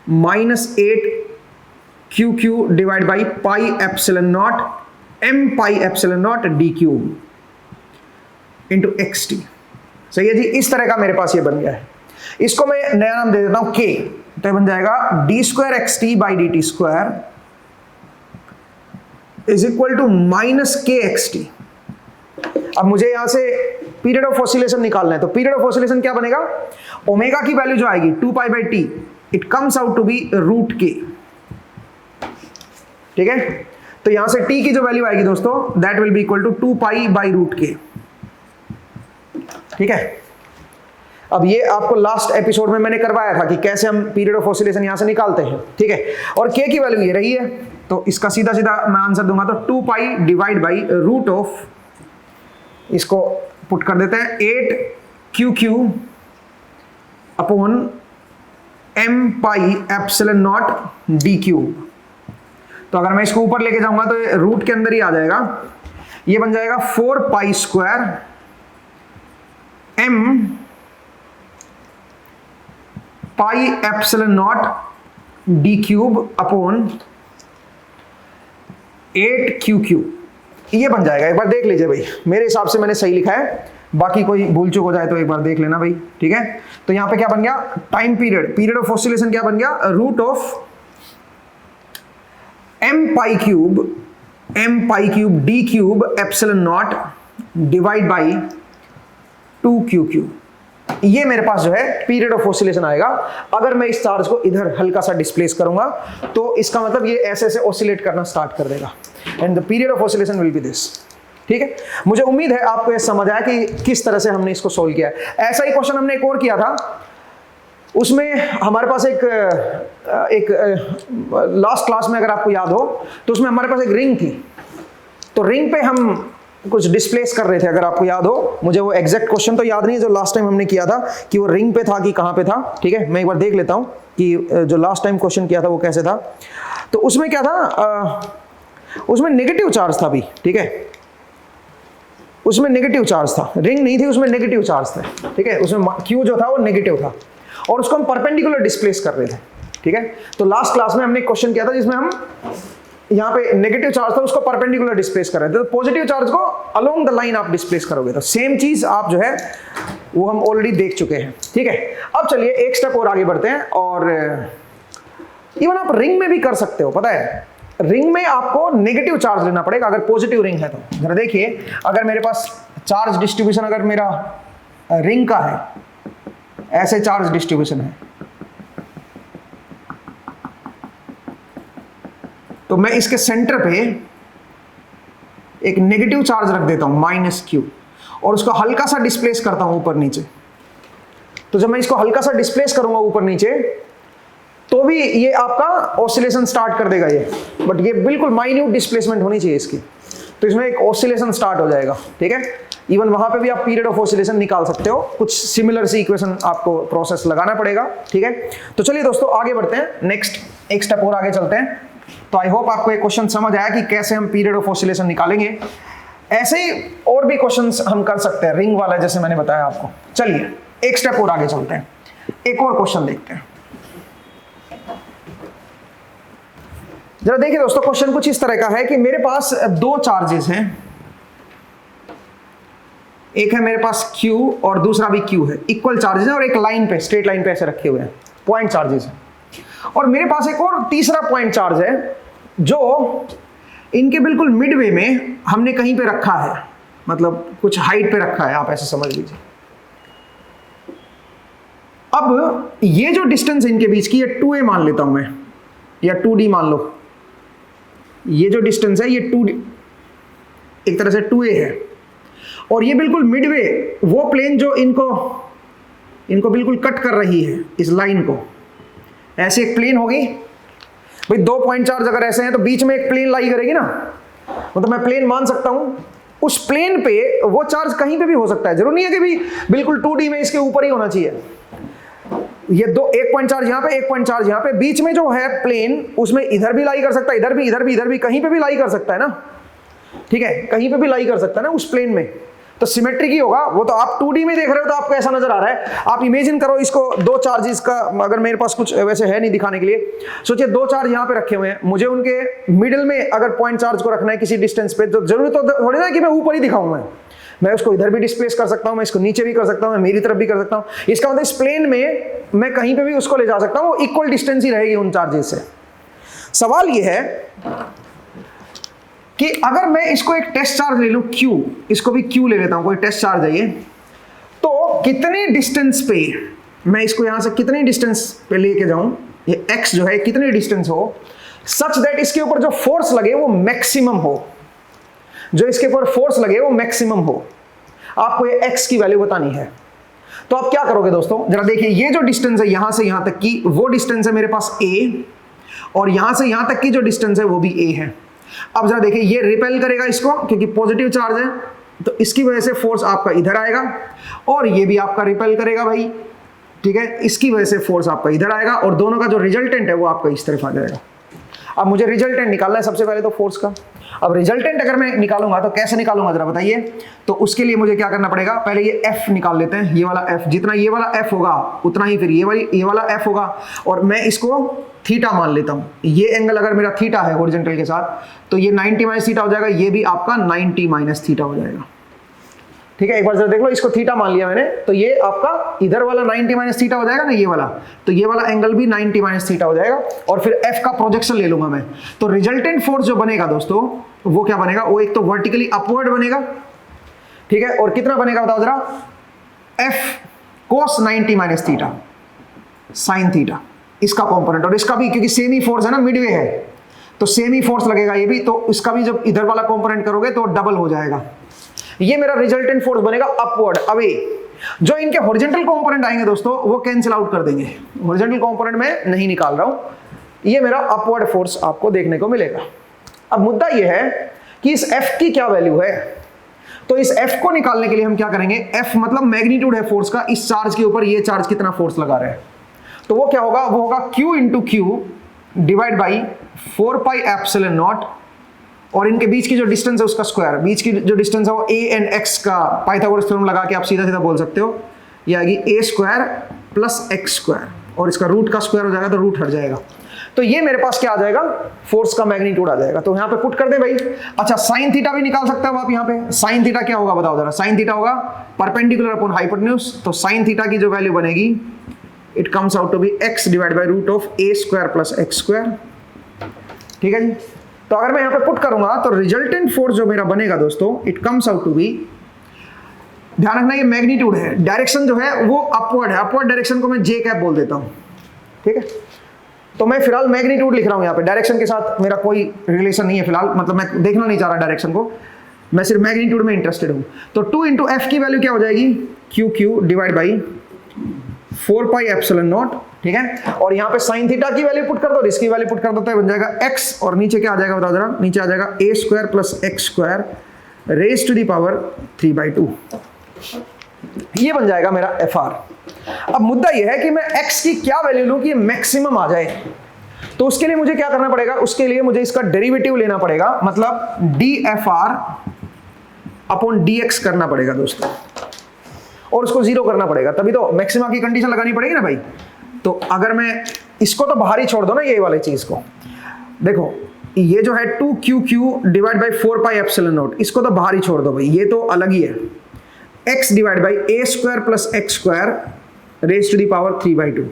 -8QQ divide by πε0 m πε0 d³ into xt। सही है जी, इस तरह का मेरे पास ये बन गया है। इसको मैं नया नाम दे देता हूं k, तो ये बन जाएगा d²xt/dt² is equal to -kxt। अब मुझे यहां से पीरियड ऑफ ऑसिलेशन निकालना है, तो पीरियड ऑफ ऑसिलेशन क्या बनेगा, ओमेगा की वैल्यू जो आएगी 2π/t, it comes out to be √k, ठीक है। तो यहां से t की जो वैल्यू आएगी दोस्तों, that will be equal to 2π/√k, ठीक है। अब ये आपको लास्ट एपिसोड में मैंने करवाया था कि कैसे हम पीरियड ऑफ ऑसिलेशन यहां से निकालते हैं, ठीक है, और k की वैल्यू ये रही है, तो इसका सीधा सीधा मैं आंसर दूंगा, तो 2π डिवाइड बाई √, इसको पुट कर देते हैं 8QQ अपॉन m πε0 d³। तो अगर मैं इसको ऊपर लेके जाऊंगा तो ये रूट के अंदर ही आ जाएगा, ये बन जाएगा 4π² m πε0 d³ अपॉन 8QQ, ये बन जाएगा। एक बार देख लीजिए भाई, मेरे हिसाब से मैंने सही लिखा है, बाकी कोई भूल चूक हो जाए तो एक बार देख लेना भाई, ठीक है। तो यहां पे क्या बन गया, टाइम पीरियड ऑफ ऑसिलेशन क्या बन गया, √of m π³ d³ ε0 divide by 2QQ, ये मेरे पास जो है पीरियड ऑफ ऑसिलेशन आएगा। अगर मैं इस चार्ज को इधर हल्का सा डिस्प्लेस करूंगा तो इसका मतलब ये ऐसे ऐसे ऑसिलेट करना स्टार्ट कर देगा, and the period of oscillation will be this, ठीक है। मुझे उम्मीद है आपको ये समझ आया कि किस तरह से हमने इसको सोल्व किया है। ऐसा ही क्वेश्चन हमने एक और किया था, उसमें हमारे पास एक लास्ट क्लास में अगर आपको याद हो तो उसमें हमारे पास एक रिंग थी, तो रिंग पे हम कुछ डिस्प्लेस कर रहे थे, अगर आपको याद हो। मुझे वो एग्जैक्ट क्वेश्चन तो याद नहीं है जो लास्ट टाइम हमने किया था कि वो रिंग पे था कि कहाँ पे था, ठीक है। मैं एक बार देख लेता हूँ कि जो लास्ट टाइम क्वेश्चन किया था वो कैसे था। तो उसमें क्या था, उसमें नेगेटिव चार्ज था भी, ठीक है। उसमें नेगेटिव चार्ज था, रिंग नहीं थी उसमें नेगेटिव चार्ज था, ठीक है, उसमें Q जो था वो नेगेटिव था और उसको हम परपेंडिकुलर डिस्प्लेस कर रहे थे, ठीक है। तो लास्ट क्लास में हमने एक क्वेश्चन किया था जिसमें हम यहाँ पे नेगेटिव चार्ज था उसको परपेंडिकुलर डिस्प्लेस कर रहे थे, तो पॉजिटिव चार्ज को अलोंग द लाइन आप डिस्प्लेस करोगे, तो सेम चीज आप जो है वो हम ऑलरेडी देख चुके हैं, ठीक है। अब चलिए एक स्टेप और आगे बढ़ते हैं, और इवन आप रिंग में भी कर सकते हो, पता है रिंग में आपको नेगेटिव चार्ज लेना पड़ेगा अगर पॉजिटिव रिंग है तो। जरा देखिए, अगर मेरे पास चार्ज डिस्ट्रीब्यूशन अगर मेरा रिंग का है, ऐसे चार्ज डिस्ट्रीब्यूशन है, तो मैं इसके सेंटर पे एक नेगेटिव चार्ज रख देता हूं -Q और उसको हल्का सा डिस्प्लेस करता हूं ऊपर नीचे। तो जब मैं इसको हल्का सा डिस्प्लेस करूंगा ऊपर नीचे तो भी ये आपका ऑसिलेशन स्टार्ट कर देगा ये, बट ये बिल्कुल माइन्यूट डिस्प्लेसमेंट होनी चाहिए इसकी, तो इसमें एक ऑसिलेशन स्टार्ट हो जाएगा, ठीक है। इवन वहां पे भी आप पीरियड ऑफ ऑसिलेशन निकाल सकते हो, कुछ सिमिलर सी इक्वेशन आपको प्रोसेस लगाना पड़ेगा, ठीक है। तो चलिए दोस्तों आगे बढ़ते हैं, नेक्स्ट एक स्टेप और आगे चलते हैं। तो आई होप आपको एक क्वेश्चन समझ आया कि कैसे हम पीरियड ऑफ ऑसिलेशन निकालेंगे। ऐसे ही और भी क्वेश्चंस हम कर सकते हैं, रिंग वाला जैसे मैंने बताया आपको। चलिए एक स्टेप और आगे चलते हैं, एक और क्वेश्चन देखते हैं। जरा देखिए दोस्तों, क्वेश्चन कुछ इस तरह का है कि मेरे पास दो चार्जेस हैं, एक है मेरे पास Q और दूसरा भी Q है, इक्वल चार्जेस हैं और एक लाइन पे, स्ट्रेट लाइन पे ऐसे रखे हुए हैं, पॉइंट चार्जेस हैं। और मेरे पास एक और तीसरा पॉइंट चार्ज है जो इनके बिल्कुल मिडवे में हमने कहीं पे रखा है, मतलब कुछ हाइट पे रखा है, आप ऐसे समझ लीजिए। अब ये जो डिस्टेंस है इनके बीच की, ये 2a मान लेता हूं मैं, या 2d मान लो। ये जो डिस्टेंस है ये 2d, एक तरह से 2a है, और ये बिल्कुल मिडवे, वो प्लेन जो इनको बिल्कुल कट कर रही है इस लाइन को, ऐसे एक प्लेन होगी भाई। दो पॉइंट चार्ज अगर ऐसे हैं तो बीच में एक प्लेन लाई करेगी ना, मतलब मैं प्लेन मान सकता हूं, उस प्लेन पे वो चार्ज कहीं पे भी हो सकता है, जरूर नहीं है कि भी बिल्कुल 2D में इसके ऊपर ही होना चाहिए। ये दो, एक पॉइंट चार्ज यहाँ पे, एक पॉइंट चार्ज यहाँ पे, बीच में जो है प्लेन उसमें इधर भी लाई कर सकता है, इधर भी, इधर भी, इधर भी, कहीं पे भी लाई कर सकता है ना, ठीक है, कहीं पे भी लाई कर सकता है ना उस प्लेन में, तो सिमेट्रिक ही होगा वो। तो आप 2D में देख रहे हो तो आपको ऐसा नजर आ रहा है। आप इमेजिन करो इसको, दो चार्जेस का, अगर मेरे पास कुछ वैसे है नहीं दिखाने के लिए, सोचिए दो चार्ज यहाँ पे रखे हुए हैं, मुझे उनके मिडिल में अगर पॉइंट चार्ज को रखना है किसी डिस्टेंस पे, तो जरूरी तो थोड़ी ना कि मैं ऊपर ही दिखाऊं, मैं उसको इधर भी डिस्प्लेस कर सकता हूं, मैं इसको नीचे भी कर सकता हूं, मैं मेरी तरफ भी कर सकता हूं। इसका मतलब इस प्लेन में मैं कहीं पे भी उसको ले जा सकता हूं, वो इक्वल डिस्टेंस ही रहेगी उन चार्जेस से। सवाल ये है कि अगर मैं इसको एक टेस्ट चार्ज ले लूं Q, इसको भी Q ले लेता हूं, कोई टेस्ट चार्ज है ये, तो कितने डिस्टेंस पे मैं इसको यहां से कितने डिस्टेंस पे लेके जाऊं, ये x जो है कितने डिस्टेंस हो, सच दैट इसके ऊपर जो फोर्स लगे वो मैक्सिमम हो, जो इसके ऊपर फोर्स लगे वो मैक्सिमम हो। आपको ये x की वैल्यू बतानी है। तो आप क्या करोगे दोस्तों, जरा देखिए, ये जो डिस्टेंस है यहां से यहां तक की, वो डिस्टेंस है मेरे पास a, और यहां से यहां तक की जो डिस्टेंस है वो भी a है। अब जरा देखिए, ये रिपेल करेगा इसको क्योंकि पॉजिटिव चार्ज है, तो इसकी वजह से फोर्स आपका इधर आएगा, और ये भी आपका रिपेल करेगा भाई, ठीक है, इसकी वजह से फोर्स आपका इधर आएगा, और दोनों का जो रिजल्टेंट है वो आपका इस तरफ आ जाएगा। अब मुझे रिजल्टेंट निकालना है सबसे पहले तो फोर्स का। अब रिजल्टेंट अगर मैं निकालूंगा तो कैसे निकालूंगा जरा बताइए। तो उसके लिए मुझे क्या करना पड़ेगा, पहले ये F निकाल लेते हैं, ये वाला F, जितना ये वाला F होगा उतना ही फिर ये वाला F होगा, और मैं इसको थीटा मान लेता हूं। ये एंगल अगर मेरा थीटा है हॉरिजॉन्टल के साथ, तो ये 90 माइनस थीटा हो जाएगा, ये भी आपका 90 माइनस थीटा हो जाएगा, ठीक है। एक बार जरा देख लो, इसको थीटा मान लिया मैंने, तो ये आपका इधर वाला 90 माइनस थीटा हो जाएगा ना, ये वाला, तो ये वाला एंगल भी 90 माइनस थीटा हो जाएगा, और फिर F का प्रोजेक्शन ले लूंगा मैं। तो रिजल्टेंट फोर्स जो बनेगा दोस्तों, वो क्या बनेगा, वो एक तो वर्टिकली अपवर्ड बनेगा, ठीक है, और कितना बनेगा बताओ जरा, F cos 90 minus theta sine theta, इसका कॉम्पोनेंट, और इसका भी क्योंकि सेम ही फोर्स है ना, मिडवे है, तो सेम ही फोर्स लगेगा ये भी, तो इसका भी जब इधर वाला कॉम्पोनेंट करोगे तो डबल हो जाएगा। ये मेरा रिजल्टेंट फोर्स बनेगा अपवर्ड, अवे। जो इनके हॉरिजॉन्टल कंपोनेंट आएंगे दोस्तों वो कैंसिल आउट कर देंगे, हॉरिजॉन्टल कंपोनेंट में नहीं निकाल रहा हूं, ये मेरा अपवर्ड फोर्स आपको देखने को मिलेगा। अब मुद्दा ये है कि इस F की क्या वैल्यू है, तो इस F को निकालने के लिए हम क्या करेंगे, F मतलब मैग्नीट्यूड है फोर्स का, इस चार्ज के ऊपर ये चार्ज कितना फोर्स लगा रहा है, तो वो क्या होगा, वो होगा Q into Q divide by 4 pi epsilon not और इनके बीच की जो डिस्टेंस है उसका स्क्वायर, बीच की जो डिस्टेंस है वो a एंड x का पाइथागोरस थ्योरम लगा के आप सीधा सीधा बोल सकते हो, ये आएगी a square plus x square, और इसका रूट का स्क्वायर हो जाएगा तो रूट हट जाएगा। तो ये मेरे पास क्या आ जाएगा, फोर्स का मैग्नीट्यूड आ जाएगा। तो यहाँ पे पुट कर दे भाई। अच्छा, साइन थीटा भी निकाल सकते हो आप यहाँ पे। साइन थीटा क्या होगा बताओ जरा। साइन थीटा होगा परपेंडिकुलर अपॉन हाइपोटेन्यूज, तो साइन थीटा की जो वैल्यू बनेगी it comes out to be x divide by root of a square plus x square. ठीक है जी। तो अगर मैं यहाँ पे पुट करूंगा तो रिजल्टेंट फोर्स जो मेरा बनेगा दोस्तों, it comes out to be, ध्यान रखना ये मैग्नीट्यूड है, डायरेक्शन जो है वो अपवर्ड है, अपवर्ड डायरेक्शन को मैं जे कैप बोल देता हूं। ठीक है, तो मैं फिलहाल मैग्नीट्यूड लिख रहा हूं यहाँ पे, डायरेक्शन के साथ मेरा कोई रिलेशन नहीं है फिलहाल, मतलब मैं देखना नहीं चाह रहा डायरेक्शन को, मैं सिर्फ मैग्नीट्यूड में इंटरेस्टेड हूं। तो 2 इंटू एफ की वैल्यू क्या हो जाएगी, Q Q divide by 4 pi epsilon not. ठीक है, और यहाँ पे साइन थीटा की वैल्यू पुट कर दो, इसकी वैल्यू पुट कर दो तो बन जाएगा x, और नीचे क्या आ जाएगा बताओ जरा, नीचे आ जाएगा a square plus x square raise to the power 3/2। ये बन जाएगा मेरा FR। अब मुद्दा ये है कि मैं x की क्या वैल्यू लूं कि मैक्सिमम आ जाए। तो उसके लिए मुझे क्या करना पड़ेगा, उसके लिए मुझे इसका डेरिवेटिव लेना पड़ेगा, मतलब dFR अपॉन dx करना पड़ेगा दोस्तों, और उसको जीरो करना पड़ेगा, तभी तो मैक्सिमा की कंडीशन लगानी पड़ेगी ना भाई। तो अगर मैं इसको तो बाहर ही छोड़ दो ना, ये वाली चीज को देखो, ये जो है 2QQ divide by 4 pi epsilon not, इसको तो बाहर ही छोड़ दो भाई, ये तो अलग ही है। x divide by a square plus x square raise to the power 3/2।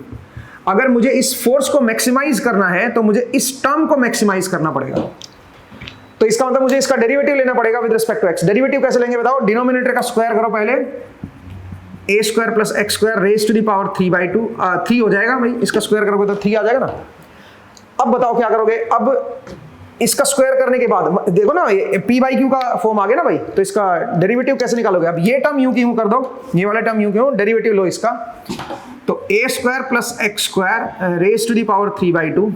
अगर मुझे इस फोर्स को मैक्सिमाइज करना है तो मुझे इस टर्म को मैक्सिमाइज करना पड़ेगा। तो इसका मतलब मुझे इसका डेरिवेटिव लेना पड़ेगा with respect to x। Derivative कैसे लेंगे बताओ, डिनोमिनेटर का स्क्वायर करो पहले, a square plus x square raise to the power 3/2, 3 हो जाएगा भाई, इसका स्क्वायर करोगे तो 3 आ जाएगा ना। अब बताओ क्या करोगे, अब इसका स्क्वायर करने के बाद देखो ना ये p बाई क्यू का फॉर्म आ गया ना भाई, तो इसका डेरिवेटिव कैसे निकालोगे। अब ये टर्म यूं की यूं कर दो, ये वाला टर्म यूं की यूं, डेरिवेटिव लो इसका, तो a square plus x square raise to the power 3/2,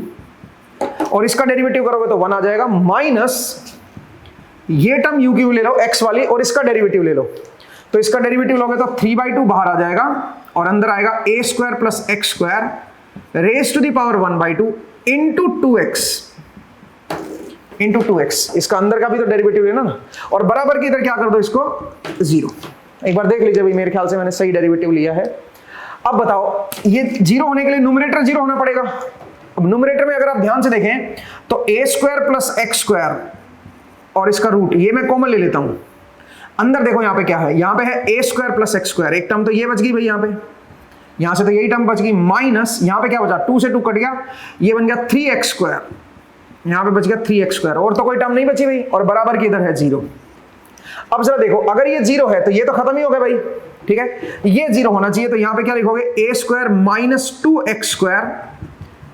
और इसका डेरिवेटिव करोगे तो 1 आ जाएगा, माइनस ये टर्म यू की यूं ले लो x वाली, और इसका डेरिवेटिव ले लो, तो इसका डेरिवेटिव लोगे तो 3/2 बाहर आ जाएगा, और अंदर आएगा a square plus x square raise to the power 1/2 into 2x, इसका अंदर का भी तो डेरिवेटिव लेना ना, और बराबर की इधर क्या कर दो इसको 0। एक बार देख लीजिए भाई, मेरे ख्याल से मैंने सही डेरिवेटिव लिया है। अब बताओ, ये 0 होने के लिए न्यूमरेटर 0 होना पड़ेगा। अब न्यूमरेटर में अगर आप ध्यान से देखें तो a square plus x square और इसका रूट, ये मैं कॉमन ले लेता हूं। अंदर देखो यहाँ पे क्या है, यहाँ पे है a square plus x square, एक टर्म तो ये बच गई भाई, यहाँ पे यहाँ से तो यही टर्म बच गई, माइनस यहाँ पे क्या बचा, 2 से 2 कट गया, ये बन गया 3x स्क्वायर, यहाँ पे बच गया 3x स्क्वायर, और तो कोई टर्म नहीं बची भाई, और बराबर की इधर है 0। अब जरा देखो, अगर ये 0 है तो ये तो खत्म ही हो गया भाई। ठीक है, ये 0 होना चाहिए, तो यहाँ पे क्या लिखोगे, a square minus 2x square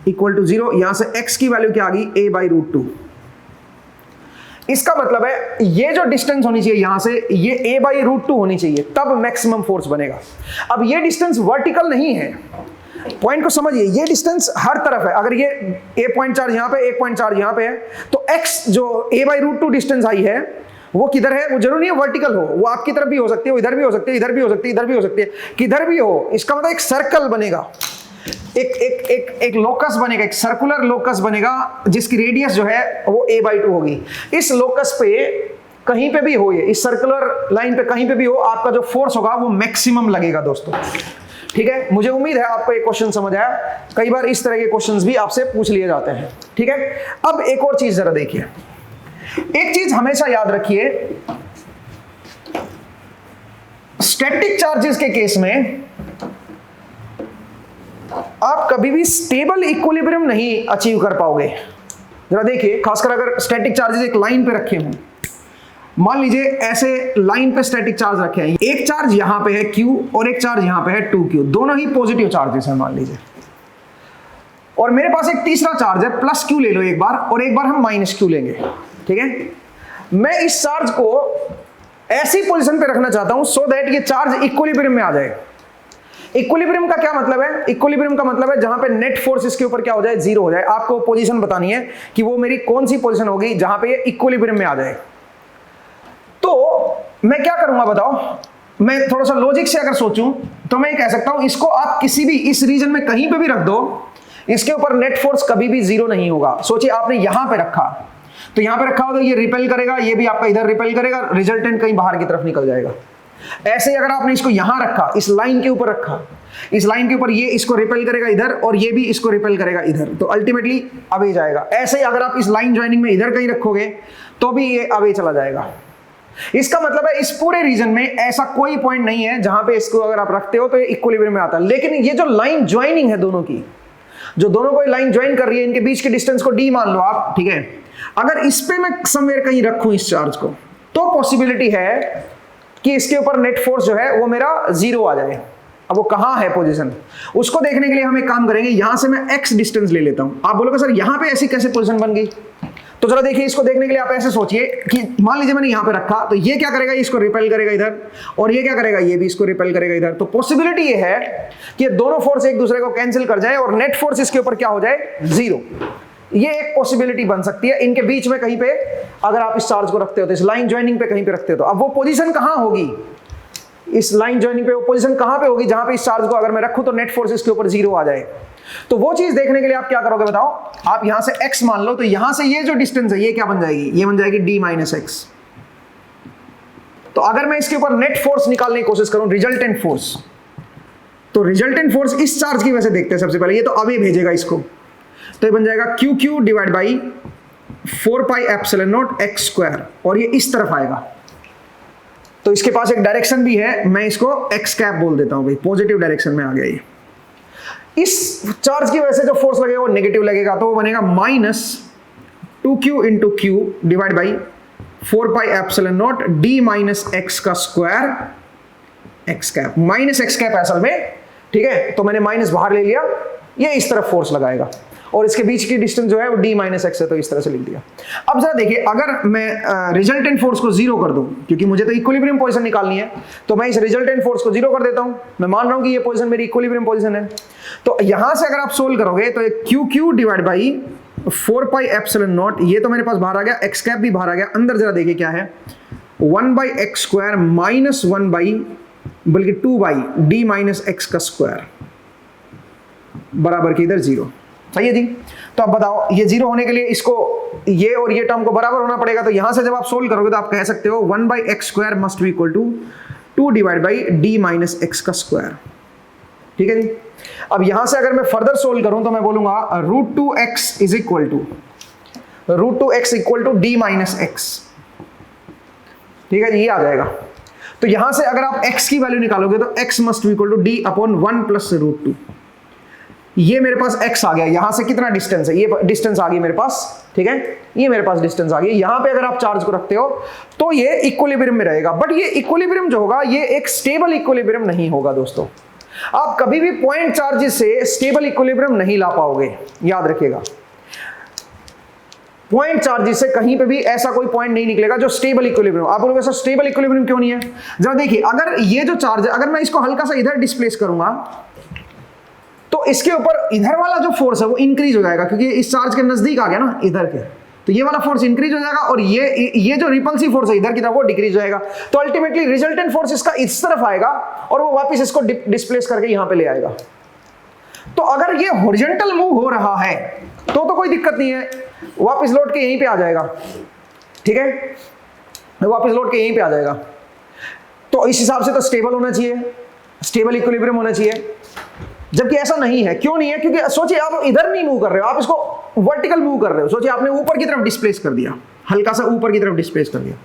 equal to 0। यहां से x की वैल्यू क्या आ गई, a बाई रूट 2। इसका मतलब है ये जो डिस्टेंस होनी चाहिए यहां से, ये a बाई रूट 2 होनी चाहिए, तब मैक्सिमम फोर्स बनेगा। अब ये डिस्टेंस वर्टिकल नहीं है, पॉइंट को समझिए, ये डिस्टेंस हर तरफ है। अगर ये a पॉइंट चार्ज यहाँ पे, 1 पॉइंट चार्ज यहाँ पे है, तो x जो a बाई रूट 2 डिस्टेंस आई है वो किधर है, वो जरूरी नहीं है वर्टिकल हो, वो आपकी तरफ भी हो सकती है, इधर भी हो सकती है, इधर भी हो सकती है, इधर भी हो सकती है, किधर भी हो। इसका मतलब एक सर्कल बनेगा, एक लोकस बनेगा, एक सर्कुलर लोकस बनेगा, जिसकी रेडियस जो है वो a बाई 2 होगी। इस लोकस पे कहीं पे भी हो, ये इस सर्कुलर लाइन पे कहीं पे भी हो, आपका जो फोर्स होगा वो मैक्सिमम लगेगा दोस्तों। ठीक है, मुझे उम्मीद है आपको ये क्वेश्चन समझ आया। कई बार इस तरह के क्वेश्चंस भी आपसे पूछ लिए जाते हैं। ठीक है, अब एक और चीज जरा देखिए, एक चीज हमेशा याद रखिए, स्टैटिक चार्जेस के केस में आप कभी भी स्टेबल इक्विलिब्रियम नहीं अचीव कर पाओगे। जरा देखिए, खासकर अगर स्टैटिक चार्जेस एक लाइन पे रखे हों, मान लीजिए ऐसे लाइन पे स्टैटिक चार्ज रखे हैं, एक चार्ज यहां पे है Q और एक चार्ज यहां पे है 2Q, दोनों ही पॉजिटिव चार्जेस हैं मान लीजिए, और मेरे पास एक तीसरा चार्ज है प्लस Q ले लो एक बार, और एक बार हम माइनस Q लेंगे। ठीक है, मैं इस चार्ज को ऐसी पोजीशन पे रखना चाहता हूं सो दैट ये चार्ज इक्विलिब्रियम में आ जाए। इक्विलिब्रियम का क्या मतलब है, इक्विलिब्रियम का मतलब है जहां पे नेट फोर्स इसके ऊपर क्या हो जाए, 0 हो जाए। आपको पोजीशन बतानी है कि वो मेरी कौन सी पोजीशन होगी जहां पे ये इक्विलिब्रियम में आ जाए। तो मैं क्या करूंगा बताओ, मैं थोड़ा सा लॉजिक से अगर सोचूं तो मैं कह सकता हूं, इसको आप किसी भी इस रीजन में कहीं पे भी रख दो, इसके ऊपर नेट फोर्स कभी भी 0 नहीं होगा। सोचिए आपने यहां पे रखा, तो यहां पे रखा हो तो ये रिपेल करेगा, ये भी आपका इधर रिपेल करेगा, रिजल्टेंट कहीं बाहर की तरफ निकल जाएगा। ऐसे ही अगर आपने इसको यहां रखा, इस लाइन के ऊपर रखा, इस लाइन के ऊपर, ये इसको रिपेल करेगा इधर और ये भी इसको रिपेल करेगा इधर, तो अल्टीमेटली अवे जाएगा। ऐसे ही अगर आप इस लाइन ज्वाइनिंग में इधर कहीं रखोगे तो भी ये अवे चला जाएगा। इसका मतलब है इस पूरे रीजन में ऐसा कोई पॉइंट नहीं है जहां पे इसको अगर आप रखते हो तो ये इक्विलिब्रियम में आता है। लेकिन ये जो लाइन ज्वाइनिंग है दोनों की, जो दोनों को लाइन ज्वाइन कर रही है, इनके बीच के डिस्टेंस को d मान लो आप, ठीक है। अगर इस पे मैं समवेयर कहीं रखूं इस चार्ज को, तो पॉसिबिलिटी है कि इसके ऊपर नेट फोर्स जो है वो मेरा 0 आ जाए। अब वो कहां है पोजीशन, उसको देखने के लिए हम एक काम करेंगे, यहां से मैं x डिस्टेंस ले लेता हूं। आप बोलोगे सर यहां पे ऐसी कैसे पोजीशन बन गई, तो जरा देखिए, इसको देखने के लिए आप ऐसे सोचिए कि मान लीजिए मैंने यहां पे रखा, तो ये क्या करेगा, इसको रिपेल करेगा इधर, और ये क्या करेगा, ये भी इसको रिपेल करेगा इधर। तो पॉसिबिलिटी ये है कि ये दोनों फोर्स एक दूसरे को कैंसिल कर जाए और नेट फोर्स इसके ऊपर क्या हो जाए, 0। ये एक पॉसिबिलिटी बन सकती है इनके बीच में कहीं पे, अगर आप इस चार्ज को रखते हो तो इस लाइन ज्वाइनिंग पे कहीं पे रखते हो तो। अब वो पोजीशन कहां होगी, इस लाइन ज्वाइनिंग पे वो पोजीशन कहां पे होगी जहां पे इस चार्ज को अगर मैं रखूं तो नेट फोर्स इसके ऊपर 0 आ जाए। तो वो चीज देखने के लिए आप क्या करोगे बताओ, आप यहां से x मान लो, तो यहां से ये जो डिस्टेंस है ये क्या बन जाएगी, ये बन जाएगी d माइनस एक्स। तो अगर मैं इसके ऊपर नेट फोर्स निकालने की कोशिश करूं, रिजल्टेंट फोर्स, तो रिजल्टेंट फोर्स इस चार्ज की वजह से देखते हैं सबसे पहले, ये तो अवे भेजेगा इसको, तो ये बन जाएगा QQ divide by 4 pi epsilon not x square, और ये इस तरफ आएगा। तो इसके पास एक डायरेक्शन भी है, मैं इसको x कैप बोल देता हूं भाई, पॉजिटिव डायरेक्शन में आ गया ये। इस चार्ज की वजह से जो फोर्स लगेगा वो नेगेटिव लगेगा, तो वो बनेगा minus 2Q into Q divide by 4 pi epsilon not d minus x का square x cap, minus x cap असल में, ठीक है। तो मैंने माइनस बाहर ले लिया, ये इस तरफ फोर्स लगाएगा, और इसके बीच की डिस्टेंस जो है वो d माइनस एक्स है, तो इस तरह से लिख दिया। अब जरा देखिए, अगर मैं रिजल्टेंट फोर्स को 0 कर दूं, क्योंकि मुझे तो इक्विलिब्रियम पोजीशन निकालनी है, तो मैं इस रिजल्टेंट फोर्स को 0 कर देता हूं। मैं मान रहा हूं कि ये पोजीशन मेरी इक्विलिब्रियम पोजीशन है। तो यहां से अगर आप सोल्व करोगे तो QQ divide by 4 pi epsilon naught, ये तो मेरे पास बाहर आ गया, x कैप भी बाहर आ गया, अंदर जरा देखिए क्या है, 1 by x square minus 1 by, बल्कि 2 बाई d माइनस एक्स का स्क्वायर बराबर के इधर 0। सही है जी। तो अब बताओ, ये 0 होने के लिए इसको, ये और ये टर्म को बराबर होना पड़ेगा। तो यहां से जब आप सोल्व करोगे तो आप कह सकते हो 1 by x square must be equal to 2 divide by d minus x का स्क्वायर, ठीक है जी। अब यहां से अगर मैं फर्दर सोल्व करूं तो मैं बोलूंगा √2x is equal to √2x equal to d minus x, ठीक है जी, ये आ जाएगा। तो यहां से अगर आप x की वैल्यू निकालोगे तो x must be equal to d upon 1 plus √2। ये मेरे पास x आ गया, यहां से कितना डिस्टेंस है, ये डिस्टेंस आ गई मेरे पास, ठीक है, ये मेरे पास डिस्टेंस आ गई। यहां पे अगर आप चार्ज को रखते हो तो ये इक्विलिब्रियम में रहेगा, बट ये इक्विलिब्रियम जो होगा ये एक स्टेबल इक्विलिब्रियम नहीं होगा दोस्तों। आप कभी भी पॉइंट चार्जेस से स्टेबल इक्विलिब्रियम नहीं ला पाओगे, याद रखिएगा। पॉइंट चार्जेस से कहीं पे भी ऐसा कोई पॉइंट नहीं निकलेगा जो स्टेबल इक्विलिब्रियम। आप बोलोगे सर स्टेबल इक्विलिब्रियम क्यों नहीं है, जरा देखिए, अगर ये जो चार्ज है, अगर मैं इसको हल्का सा इधर डिस्प्लेस करूंगा तो इसके ऊपर इधर वाला जो फोर्स है वो इंक्रीज हो जाएगा, क्योंकि इस चार्ज के नजदीक आ गया ना इधर के, तो ये वाला फोर्स इंक्रीज हो जाएगा, और ये जो रिपल्सिव फोर्स है इधर की तरफ वो डिक्रीज हो जाएगा। तो अल्टीमेटली रिजल्टेंट फोर्स इसका इस तरफ आएगा और वो वापस इसको डिस्प्लेस करके यहां पे ले आएगा। तो अगर ये हॉरिजॉन्टल मूव हो रहा है तो कोई दिक्कत नहीं है, वापस लौट के यहीं पे आ जाएगा, ठीक है, वापस लौट के यहीं पे आ जाएगा। तो इस हिसाब से तो स्टेबल होना चाहिए, स्टेबल इक्विलिब्रियम होना चाहिए, जबकि ऐसा नहीं है। क्यों नहीं है, क्योंकि सोचिए आप इधर नहीं मूव कर रहे हो, आप इसको वर्टिकल मूव कर रहे हो। सोचिए आपने ऊपर की तरफ डिस्प्लेस कर दिया, हल्का सा ऊपर की तरफ डिस्प्लेस कर दिया।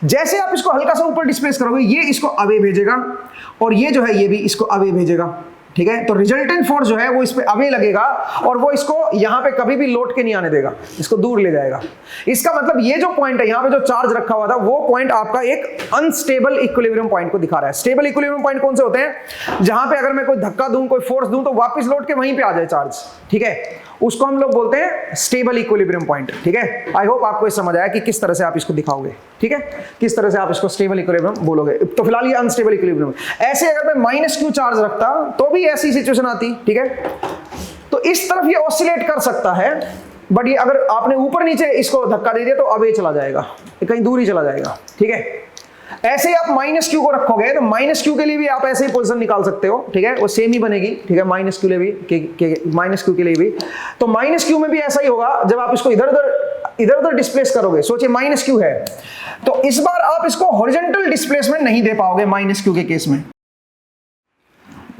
जैसे आप इसको हल्का सा ऊपर डिस्प्लेस करोगे ये इसको अवे भेजेगा, और ये जो है ये भी इसको अवे भेजेगा, ठीक है। तो रिजल्टेंट फोर्स जो है वो इस पे अवे लगेगा और वो इसको यहां पे कभी भी लौट के नहीं आने देगा, इसको दूर ले जाएगा। इसका मतलब ये जो पॉइंट है यहां पे जो चार्ज रखा हुआ था वो पॉइंट आपका एक अनस्टेबल इक्विलिब्रियम पॉइंट को दिखा रहा है। स्टेबल इक्विलिब्रियम पॉइंट कौन से होते हैं, जहां पे अगर मैं कोई धक्का दूं, कोई फोर्स दूं तो वापस लौट के वहीं पे आ जाए चार्ज, ठीक है, उसको हम लोग बोलते हैं स्टेबल इक्विलिब्रियम पॉइंट, ठीक है। आई होप आपको समझ आया कि किस तरह से आप इसको दिखाओगे, ठीक है, किस तरह से आप इसको स्टेबल इक्विलिब्रियम बोलोगे। तो फिलहाल ये अनस्टेबल इक्विलिब्रियम। ऐसे अगर मैं -q चार्ज रखता तो भी ऐसी सिचुएशन आती, ठीक है। तो इस तरफ ये ऑसिलेट कर सकता है, बट ये अगर आपने ऊपर नीचे इसको धक्का दे दिया तो अब ये चला जाएगा, ये कहीं दूर ही चला जाएगा, ठीक है। ऐसे ही आप -q को रखोगे तो -q के लिए भी आप ऐसे ही पोजीशन निकाल सकते हो, ठीक है, वो सेम ही बनेगी, ठीक है, -q के लिए भी, -q के लिए भी। तो -q में भी ऐसा ही होगा, जब आप इसको इधर उधर इधर उधर डिस्प्लेस करोगे, सोचिए माइनस क्यू है, तो इस बार आप इसको हॉरिजॉन्टल डिस्प्लेसमेंट नहीं दे पाओगे माइनस क्यू के केस में।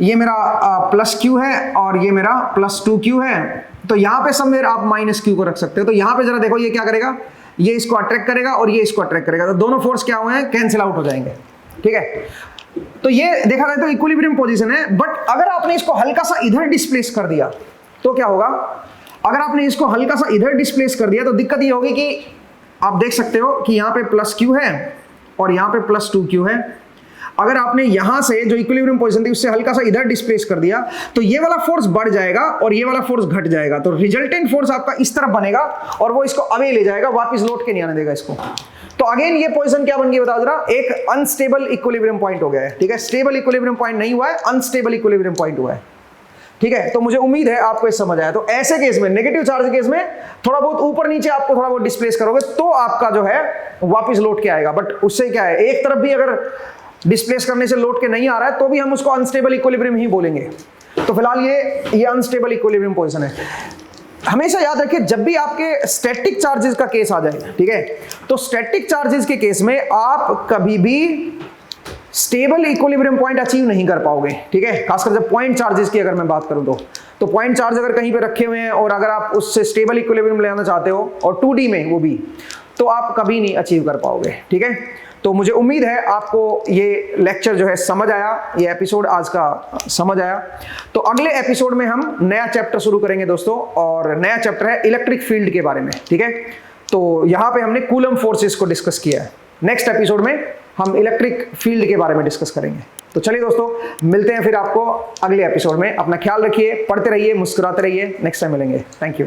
ये मेरा प्लस क्यू है और ये मेरा प्लस 2q है, तो यहां पे समवेयर आप माइनस क्यू को रख सकते हो। तो यहां पे जरा देखो ये क्या करेगा, ये इसको अट्रैक्ट करेगा और ये इसको अट्रैक्ट करेगा, तो दोनों फोर्स क्या हुए हैं, कैंसिल आउट हो जाएंगे। ठीक है, तो ये देखा जाए तो इक्विलिब्रियम पोजीशन है। बट अगर आपने इसको हल्का सा इधर डिस्प्लेस कर दिया तो क्या होगा, अगर आपने इसको हल्का सा इधर डिस्प्लेस कर दिया तो दिक्कत ये होगी कि आप देख सकते हो कि यहां पे प्लस क्यू है और यहां पे प्लस 2q है। अगर आपने यहां से जो इक्विलिब्रियम पोजीशन थी उससे हल्का सा इधर डिस्प्लेस कर दिया तो ये वाला फोर्स बढ़ जाएगा और ये वाला फोर्स घट जाएगा, तो रिजल्टेंट फोर्स आपका इस तरफ बनेगा और वो इसको अवे ले जाएगा, वापस लौट के नहीं आने देगा इसको। तो अगेन ये पोजीशन क्या बन गई बताओ जरा, एक अनस्टेबल इक्विलिब्रियम पॉइंट हो गया है। ठीक है, स्टेबल इक्विलिब्रियम पॉइंट नहीं हुआ है, अनस्टेबल इक्विलिब्रियम पॉइंट हुआ है। ठीक है, तो मुझे उम्मीद है आपको ये समझ आया। तो ऐसे केस में, नेगेटिव चार्ज केस में थोड़ा बहुत ऊपर नीचे आपको थोड़ा बहुत डिस्प्लेस करोगे तो आपका जो है वापस लौट के आएगा। बट उससे क्या है, एक तरफ भी अगर डिस्प्लेस करने से लौट के नहीं आ रहा है तो भी हम उसको अनस्टेबल इक्विलिब्रियम ही बोलेंगे। तो फिलहाल ये अनस्टेबल इक्विलिब्रियम पोजीशन है। हमेशा याद रखिए जब भी आपके स्टैटिक चार्जेस का केस आ जाए, ठीक है, तो स्टैटिक चार्जेस के केस में आप कभी भी स्टेबल इक्विलिब्रियम पॉइंट अचीव नहीं कर पाओगे। ठीक है, खासकर जब पॉइंट चार्जेस की अगर मैं बात करूं तो पॉइंट चार्ज अगर कहीं पे रखे हुए हैं और अगर आप उससे स्टेबल इक्विलिब्रियम लेना चाहते हो और 2D में वो भी, तो आप कभी नहीं अचीव कर पाओगे। ठीक है, तो मुझे उम्मीद है आपको ये लेक्चर जो है समझ आया, ये एपिसोड आज का समझ आया। तो अगले एपिसोड में हम नया चैप्टर शुरू करेंगे दोस्तों, और नया चैप्टर है इलेक्ट्रिक फील्ड के बारे में। ठीक है, तो यहाँ पे हमने कूलम फोर्सेस को डिस्कस किया है। नेक्स्ट एपिसोड में हम इलेक्ट्रिक फील्ड के बारे में डिस्कस करेंगे। तो चलिए दोस्तों, मिलते हैं फिर आपको अगले एपिसोड में। अपना ख्याल रखिए, पढ़ते रहिए, मुस्कुराते रहिए। नेक्स्ट टाइम मिलेंगे। Thank you.